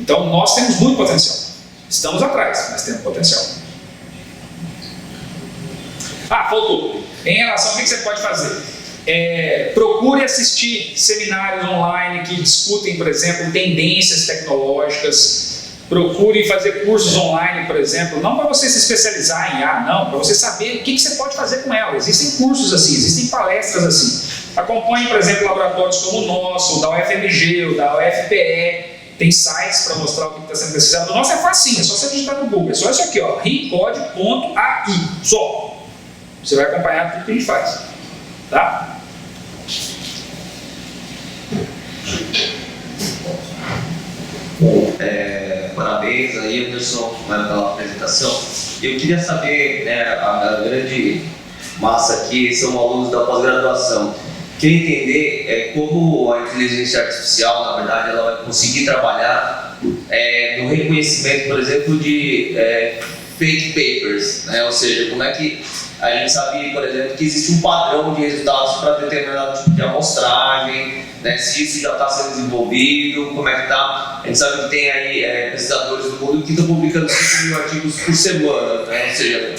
Então nós temos muito potencial. Estamos atrás, mas temos potencial. Faltou. Em relação ao que você pode fazer? Procure assistir seminários online que discutem, por exemplo, tendências tecnológicas. Procure fazer cursos online, por exemplo, não para você se especializar em IA, não, para você saber o que você pode fazer com ela. Existem cursos assim, existem palestras assim. Acompanhe, por exemplo, laboratórios como o nosso, o da UFMG, o da UFPE. Tem sites para mostrar o que está sendo pesquisado. O nosso é facinho, é só você digitar no Google. É só isso aqui, ó, recode.ai, só. Você vai acompanhar tudo que a gente faz. Tá? Parabéns aí, Anderson, pela apresentação. Eu queria saber, a grande massa aqui são alunos da pós-graduação. Queria entender como a inteligência artificial, na verdade, ela vai conseguir trabalhar no reconhecimento, por exemplo, de fake papers, né? Ou seja, como é que a gente sabe, por exemplo, que existe um padrão de resultados para determinado tipo de amostragem, né? Se isso já está sendo desenvolvido, como é que está? A gente sabe que tem aí pesquisadores do mundo que estão publicando 5.000 artigos por semana, né? Ou seja,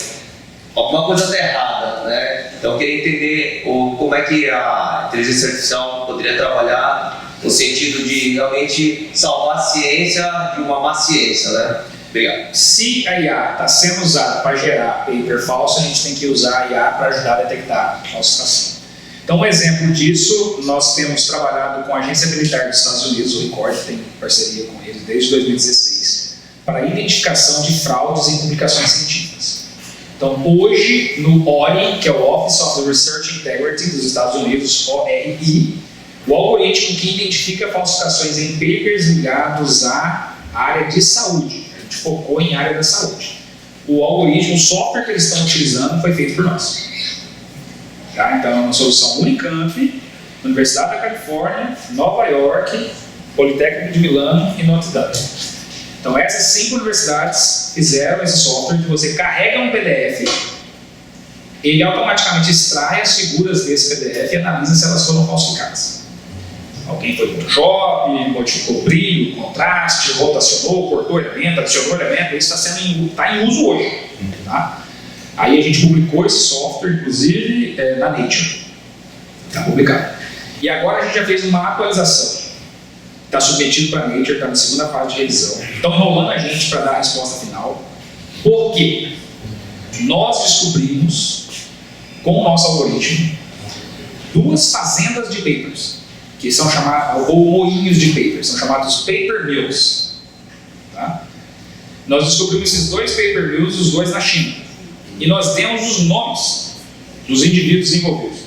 alguma coisa está errada, né? Então eu queria entender como é que a inteligência artificial poderia trabalhar no sentido de realmente salvar a ciência de uma má ciência, né? Obrigado. Se a IA está sendo usada para gerar paper falso, a gente tem que usar a IA para ajudar a detectar falsificação. Então, um exemplo disso, nós temos trabalhado com a Agência Militar dos Estados Unidos, o RECORD, tem parceria com eles desde 2016, para a identificação de fraudes em publicações científicas. Então, hoje, no ORI, que é o Office of the Research Integrity dos Estados Unidos, ORI, o algoritmo que identifica falsificações em papers ligados à área de saúde. A gente focou em área da saúde. O algoritmo, o software que eles estão utilizando foi feito por nós. Tá? Então, é uma solução Unicamp, Universidade da Califórnia, Nova York, Politécnico de Milano e Notre Dame. Então, essas 5 universidades fizeram esse software que você carrega um PDF, ele automaticamente extrai as figuras desse PDF e analisa se elas foram falsificadas. Alguém foi no Photoshop, modificou o brilho, contraste, rotacionou, cortou elemento, adicionou elemento, isso está em uso hoje. Tá? Aí a gente publicou esse software, inclusive, na Nature. Está publicado. E agora a gente já fez uma atualização. Está submetido para a Nature, está na segunda fase de revisão. Estão enrolando a gente para dar a resposta final. Por quê? Nós descobrimos, com o nosso algoritmo, 2 fazendas de papers, que são chamados, ou moinhos de papers, são chamados paper mills. Tá? Nós descobrimos esses 2 paper mills, os 2 na China. E nós demos os nomes dos indivíduos envolvidos.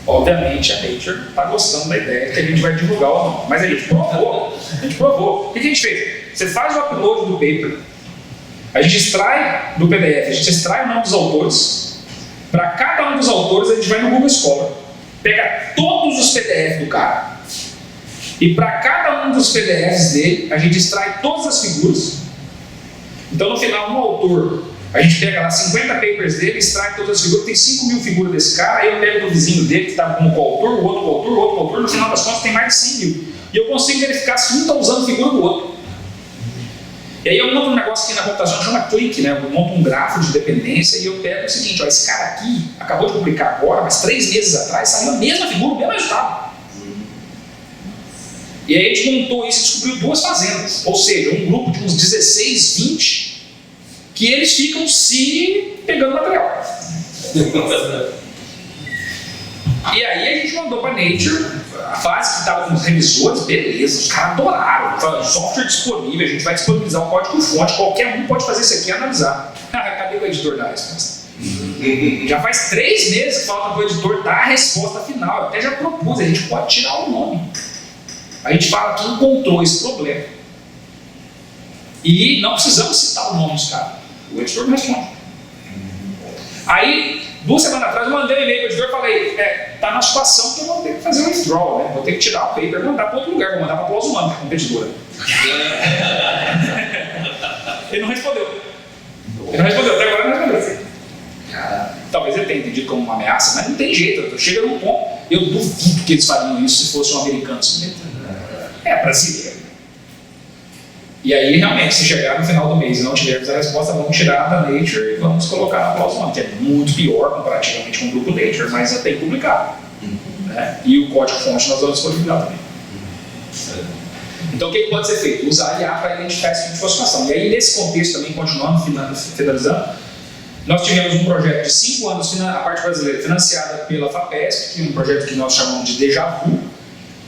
Obviamente a Nature está gostando da ideia que a gente vai divulgar o nome. Mas a gente provou. O que a gente fez? Você faz o upload do paper, a gente extrai do PDF, a gente extrai o nome dos autores. Para cada um dos autores a gente vai no Google Scholar, pega todos os PDFs do cara, e para cada um dos PDFs dele a gente extrai todas as figuras. Então no final, um autor, a gente pega lá 50 papers dele, extrai todas as figuras, tem 5.000 figuras desse cara, aí eu pego do vizinho dele que está como coautor, o outro coautor, o outro coautor, no final das contas tem mais de 100.000. E eu consigo verificar se um está usando figura do outro. E aí eu monto um negócio que na computação chama clique, né? Eu monto um grafo de dependência e eu pego o seguinte, ó, esse cara aqui acabou de publicar agora, mas 3 meses atrás saiu a mesma figura, o mesmo resultado. E aí a gente montou isso e descobriu 2 fazendas, ou seja, um grupo de uns 16, 20, que eles ficam se pegando material. E aí a gente mandou para Nature, a fase que estava com os revisores, beleza, os caras adoraram, falaram, software disponível, a gente vai disponibilizar o código-fonte, qualquer um pode fazer isso aqui e analisar. Cadê o editor dar a resposta? Já faz 3 meses que falta para o editor dar a resposta final, eu até já propus, a gente pode tirar o nome. A gente fala que encontrou esse problema. E não precisamos citar o nome dos caras. O editor não responde. Aí, 2 semanas atrás, eu mandei um e-mail para o editor e falei, tá na situação que eu vou ter que fazer um withdrawal, né? Vou ter que tirar o paper e mandar para outro lugar, vou mandar para a Plus Humana, que é a competidora. Ele não respondeu. Até agora não respondeu. Talvez ele tenha entendido como uma ameaça, mas não tem jeito. Chega num ponto, eu duvido que eles fariam isso se fosse um americano. É brasileiro. E aí, realmente, se chegar no final do mês e não tivermos a resposta, vamos tirar da Nature e vamos colocar na Clause 1, que é muito pior comparativamente com o grupo Nature, mas tem que publicar. Né? E o código-fonte nós vamos disponibilizar também. Então, o que pode ser feito? Usar a IA para identificar esse tipo de falsificação. E aí, nesse contexto também, continuando, finalizando, nós tivemos um projeto de 5 anos, a parte brasileira, financiada pela FAPESP, que é um projeto que nós chamamos de Déjà Vu,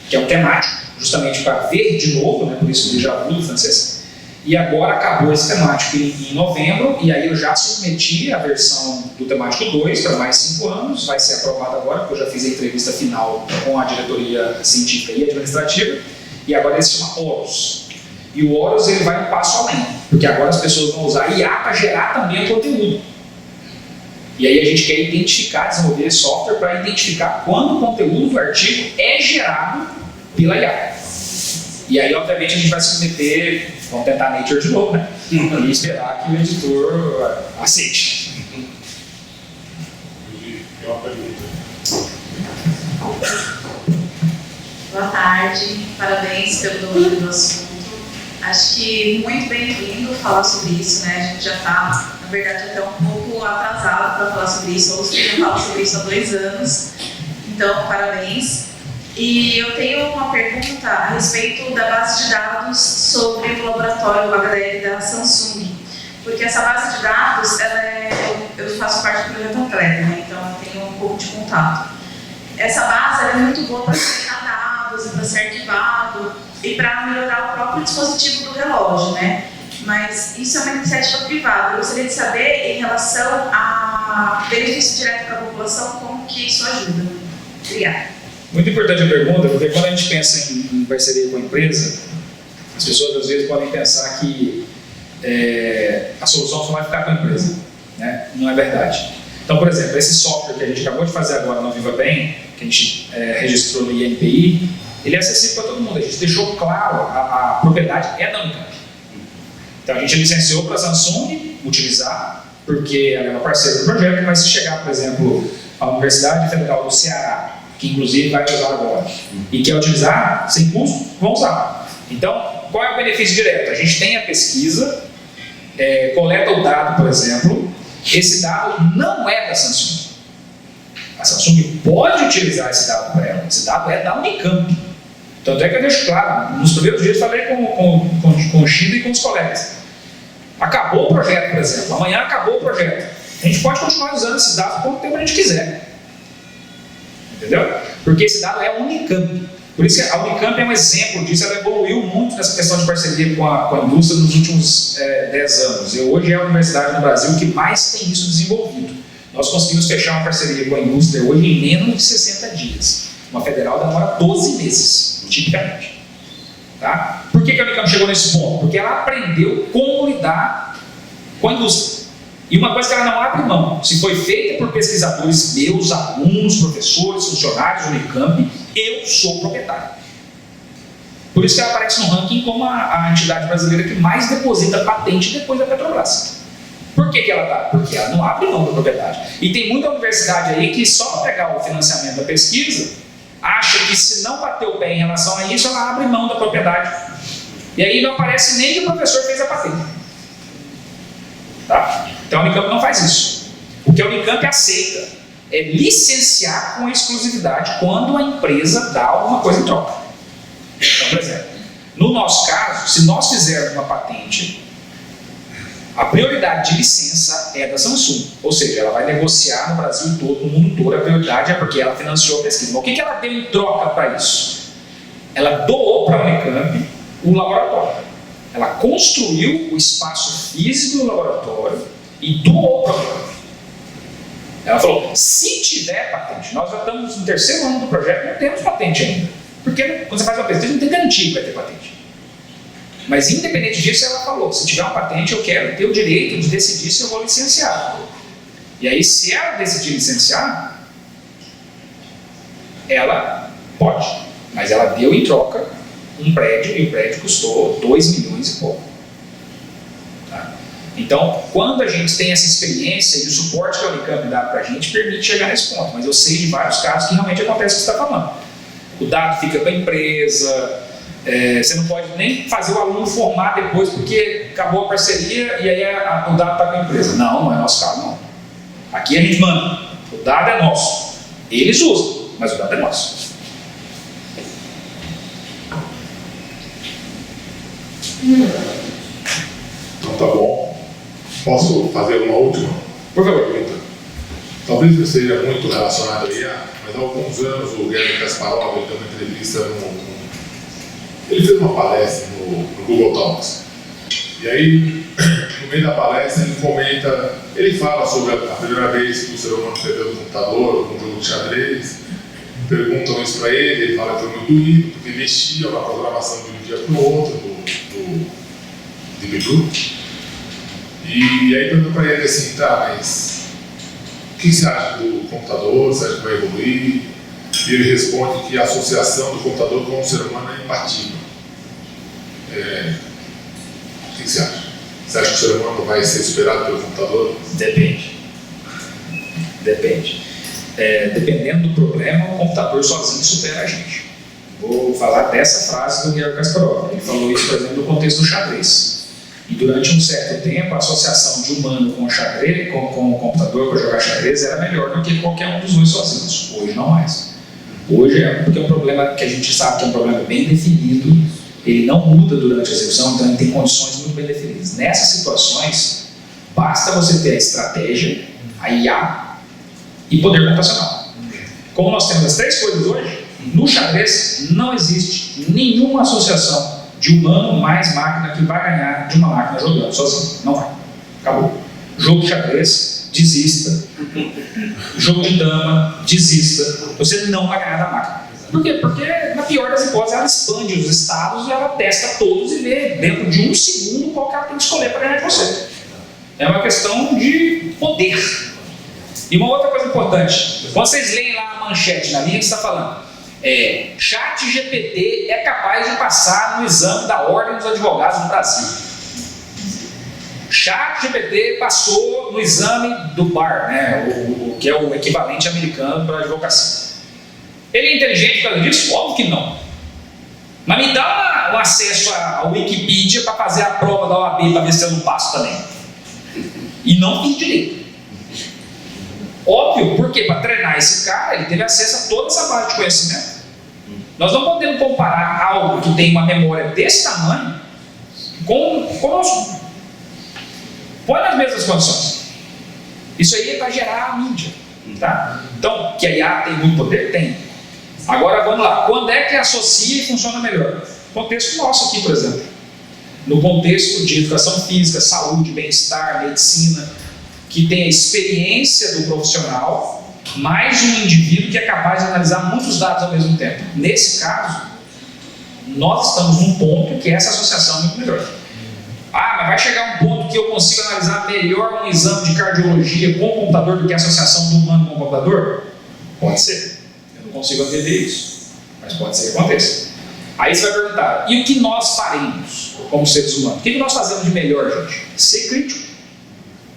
que é um temático, justamente para ver de novo, né, por isso Déjà Vu do francês. E agora acabou esse temático em novembro, e aí eu já submeti a versão do temático 2 para mais 5 anos, vai ser aprovado agora, porque eu já fiz a entrevista final com a diretoria científica e administrativa, e agora ele se chama Horus. E o Horus ele vai um passo além, porque agora as pessoas vão usar IA para gerar também o conteúdo. E aí a gente quer identificar, desenvolver software para identificar quando o conteúdo do artigo é gerado pela IA. E aí, obviamente, a gente vai submeter, vamos tentar a Nature de novo, né? E esperar que o editor aceite. Tem uma pergunta. Boa tarde, parabéns pelo domínio do assunto. Acho que muito bem-vindo falar sobre isso, né? A gente já está, na verdade, até um pouco atrasado para falar sobre isso, ou seja, fala sobre isso há 2 anos. Então, parabéns. E eu tenho uma pergunta a respeito da base de dados sobre o laboratório HDL da Samsung. Porque essa base de dados, eu faço parte do projeto Atleta, né? Então eu tenho um pouco de contato. Essa base é muito boa para acertar dados, para ser arquivado e para melhorar o próprio dispositivo do relógio, né? Mas isso é uma iniciativa privada. Eu gostaria de saber, em relação a benefício direto para a população, como que isso ajuda. Obrigada. Muito importante a pergunta, porque quando a gente pensa em parceria com a empresa, as pessoas às vezes podem pensar que a solução só vai ficar com a empresa, né? Não é verdade. Então, por exemplo, esse software que a gente acabou de fazer agora no Viva Bem, que a gente registrou no INPI, ele é acessível para todo mundo. A gente deixou claro, a propriedade é da Unicamp. Então a gente licenciou para a Samsung utilizar, porque ela é uma parceira do projeto, mas se chegar, por exemplo, a Universidade Federal do Ceará, que inclusive vai usar agora, e quer utilizar sem custo, vão usar. Então, qual é o benefício direto? A gente tem a pesquisa, coleta o dado, por exemplo, esse dado não é da Samsung. A Samsung pode utilizar esse dado para ela, esse dado é da Unicamp. Tanto é que eu deixo claro, nos primeiros dias falei com o Chida e com os colegas. Acabou o projeto, por exemplo, amanhã acabou o projeto. A gente pode continuar usando esse dado quanto tempo a gente quiser. Entendeu? Porque esse dado é Unicamp. Por isso que a Unicamp é um exemplo disso, ela evoluiu muito nessa questão de parceria com a indústria nos últimos 10 anos. E hoje é a universidade no Brasil que mais tem isso desenvolvido. Nós conseguimos fechar uma parceria com a indústria hoje em menos de 60 dias. Uma federal demora 12 meses, tipicamente. Tá? Por que a Unicamp chegou nesse ponto? Porque ela aprendeu como lidar com a indústria. E uma coisa que ela não abre mão, se foi feita por pesquisadores meus, alunos, professores, funcionários do Unicamp, eu sou proprietário. Por isso que ela aparece no ranking como a entidade brasileira que mais deposita patente depois da Petrobras. Por que ela está? Porque ela não abre mão da propriedade. E tem muita universidade aí que só para pegar o financiamento da pesquisa, acha que se não bater o pé em relação a isso, ela abre mão da propriedade. E aí não aparece nem que o professor fez a patente. Tá? Então a Unicamp não faz isso. O que a Unicamp aceita é licenciar com exclusividade quando a empresa dá alguma coisa em troca. Então, por exemplo, no nosso caso, se nós fizermos uma patente, a prioridade de licença é da Samsung. Ou seja, ela vai negociar no Brasil todo, no mundo todo, a prioridade é porque ela financiou a pesquisa. Mas o que ela deu em troca para isso? Ela doou para a Unicamp o laboratório. Ela construiu o espaço físico do laboratório e doou para a Unicamp. Ela falou, se tiver patente, nós já estamos no 3º ano do projeto, não temos patente ainda. Porque quando você faz uma pesquisa, não tem garantia que vai ter patente. Mas independente disso, ela falou, se tiver uma patente, eu quero ter o direito de decidir se eu vou licenciar. E aí, se ela decidir licenciar, ela pode. Mas ela deu em troca um prédio, e o prédio custou 2 milhões e pouco. Tá? Então, quando a gente tem essa experiência e o suporte que a Unicamp dá para a gente, permite chegar nesse ponto. Mas eu sei de vários casos que realmente acontece o que você está falando. O dado fica com a empresa, Você não pode nem fazer o aluno formar depois porque acabou a parceria e aí o dado está com a empresa. Não, não é nosso caso, não. Aqui a gente manda, o dado é nosso. Eles usam, mas o dado é nosso. Então tá bom. Posso fazer uma última? Por favor. Pergunta? Talvez não seja muito relacionado a IA, mas há alguns anos o Guilherme Kasparov deu uma entrevista ele fez uma palestra no Google Talks. E aí, no meio da palestra, ele fala sobre a primeira vez que o ser humano perdeu o computador, com um jogo de xadrez. Perguntam isso para ele fala que foi muito doído, porque mexia na programação de um dia para o outro do Deep Blue. E aí perguntam para ele assim, tá, mas o que você acha do computador? Você acha que vai evoluir? E ele responde que a associação do computador com o ser humano é empatia. O que você acha? Você acha que o ser humano vai ser superado pelo computador? Depende. Dependendo do problema, o computador sozinho supera a gente. Vou falar dessa frase do Guilherme Kasparov. Ele falou isso, por exemplo, no contexto do xadrez. E durante um certo tempo, a associação de humano com o xadrez, com o computador para jogar xadrez era melhor do que qualquer um dos dois sozinhos. Hoje não mais. Hoje é porque é um problema que a gente sabe que é um problema bem definido, ele não muda durante a execução, então ele tem condições muito bem definidas. Nessas situações, basta você ter a estratégia, a IA e poder computacional. Como nós temos as três coisas hoje, no xadrez não existe nenhuma associação de humano mais máquina que vai ganhar de uma máquina jogando sozinho. Não vai. Acabou. Jogo de xadrez, desista. Jogo de dama, desista. Você não vai ganhar da máquina. Por quê? Porque, na pior das hipóteses, ela expande os estados e ela testa todos e vê dentro de um segundo qual que ela tem que escolher para ganhar de você. É uma questão de poder. E uma outra coisa importante, quando vocês leem lá a manchete na linha que está falando, ChatGPT é capaz de passar no exame da Ordem dos Advogados do Brasil. ChatGPT passou no exame do BAR, né, o que é o equivalente americano para a advocacia. Ele é inteligente por causa disso? Óbvio que não. Mas me dá um acesso ao Wikipedia para fazer a prova da OAB para ver se eu não passo também. E não fiz direito. Óbvio, porque para treinar esse cara, ele teve acesso a toda essa base de conhecimento. Nós não podemos comparar algo que tem uma memória desse tamanho conosco. Põe nas mesmas condições. Isso aí é para gerar a mídia. Tá? Então, que a IA tem muito poder? Tem. Agora vamos lá. Quando é que associa e funciona melhor? Contexto nosso aqui, por exemplo. No contexto de educação física, saúde, bem-estar, medicina, que tem a experiência do profissional, mais de um indivíduo que é capaz de analisar muitos dados ao mesmo tempo. Nesse caso, nós estamos num ponto que essa associação é muito melhor. Mas vai chegar um ponto que eu consigo analisar melhor um exame de cardiologia com o computador do que a associação do humano com o computador? Pode ser. Eu não consigo entender isso, mas pode ser que aconteça. Aí você vai perguntar, e o que nós faremos como seres humanos? O que nós fazemos de melhor, gente? Ser crítico.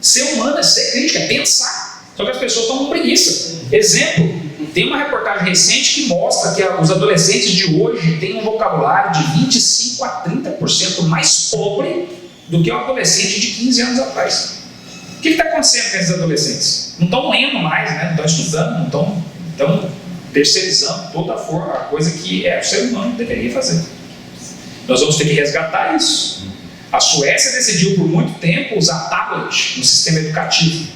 Ser humano é ser crítico, é pensar. Só que as pessoas estão com preguiça. Exemplo, tem uma reportagem recente que mostra que os adolescentes de hoje têm um vocabulário de 25% a 30% mais pobre do que o adolescente de 15 anos atrás. O que está acontecendo com esses adolescentes? Não estão lendo mais, né? Não estão estudando, não estão terceirizando toda a forma, a coisa que o ser humano deveria fazer. Nós vamos ter que resgatar isso. A Suécia decidiu por muito tempo usar tablet no sistema educativo.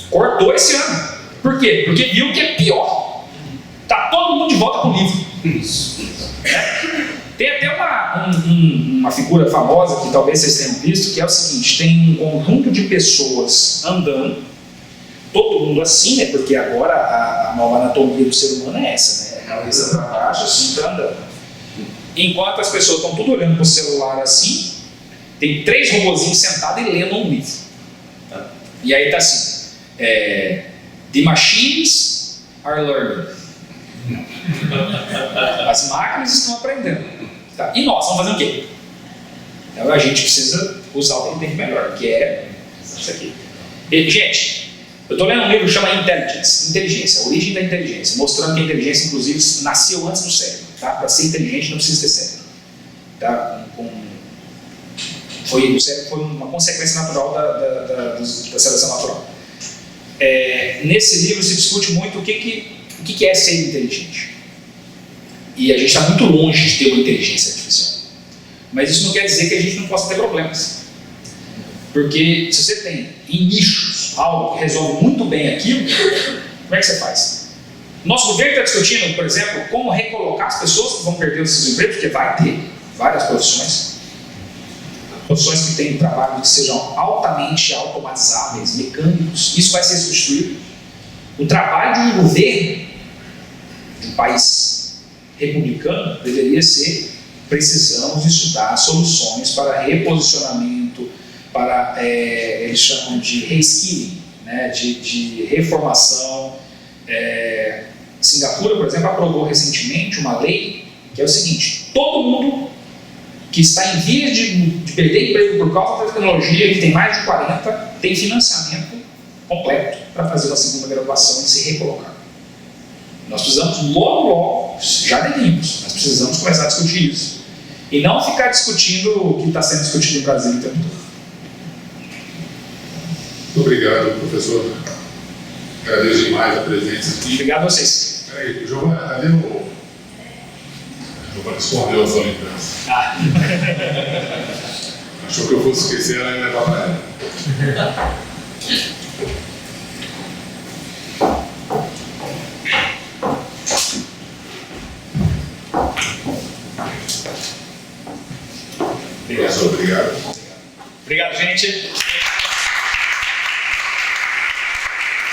Cortou esse ano. Por quê? Porque viu que é pior. Está todo mundo de volta com o livro. Tem até uma figura famosa que talvez vocês tenham visto, que é o seguinte: tem um conjunto de pessoas andando, todo mundo assim, né? Porque agora a nova anatomia do ser humano é essa, né? A cabeça para baixo, assim, está andando. Enquanto as pessoas estão tudo olhando para o celular assim, tem 3 robozinhos sentados e lendo um livro. E aí está assim: The machines are learning. As máquinas estão aprendendo. Tá? E nós vamos fazer o quê? Então a gente precisa usar o que tem melhor, que é isso aqui. E, gente, eu estou lendo um livro que chama Inteligência, a origem da inteligência, mostrando que a inteligência, inclusive, nasceu antes do cérebro. Tá? Para ser inteligente não precisa ter cérebro. tá? O cérebro foi uma consequência natural da seleção natural. Nesse livro se discute muito o que é ser inteligente. E a gente está muito longe de ter uma inteligência artificial. Mas isso não quer dizer que a gente não possa ter problemas. Porque se você tem em nichos algo que resolve muito bem aquilo, como é que você faz? Nosso governo está discutindo, por exemplo, como recolocar as pessoas que vão perder os seus empregos, porque vai ter várias profissões que têm trabalho que sejam altamente automatizáveis, mecânicos. Isso vai ser substituído. O trabalho de um governo, de um país republicano, deveria ser: precisamos estudar soluções para reposicionamento, para, eles chamam de reskilling, né, de reformação. Singapura, por exemplo, aprovou recentemente uma lei que é o seguinte: todo mundo que está em vias de perder emprego por causa da tecnologia, que tem mais de 40, tem financiamento completo para fazer uma segunda graduação e se recolocar. Nós precisamos logo, já deveríamos, nós precisamos começar a discutir isso. E não ficar discutindo o que está sendo discutido em Brasília o tempo todo. Muito obrigado, professor. Agradeço demais a presença aqui. Obrigado a vocês. Peraí, Giovana, cadê o... Giovana escondeu a sua lembrança. Achou que eu fosse esquecer, ela ia levar para ela. Obrigado. Obrigado. Obrigado, gente.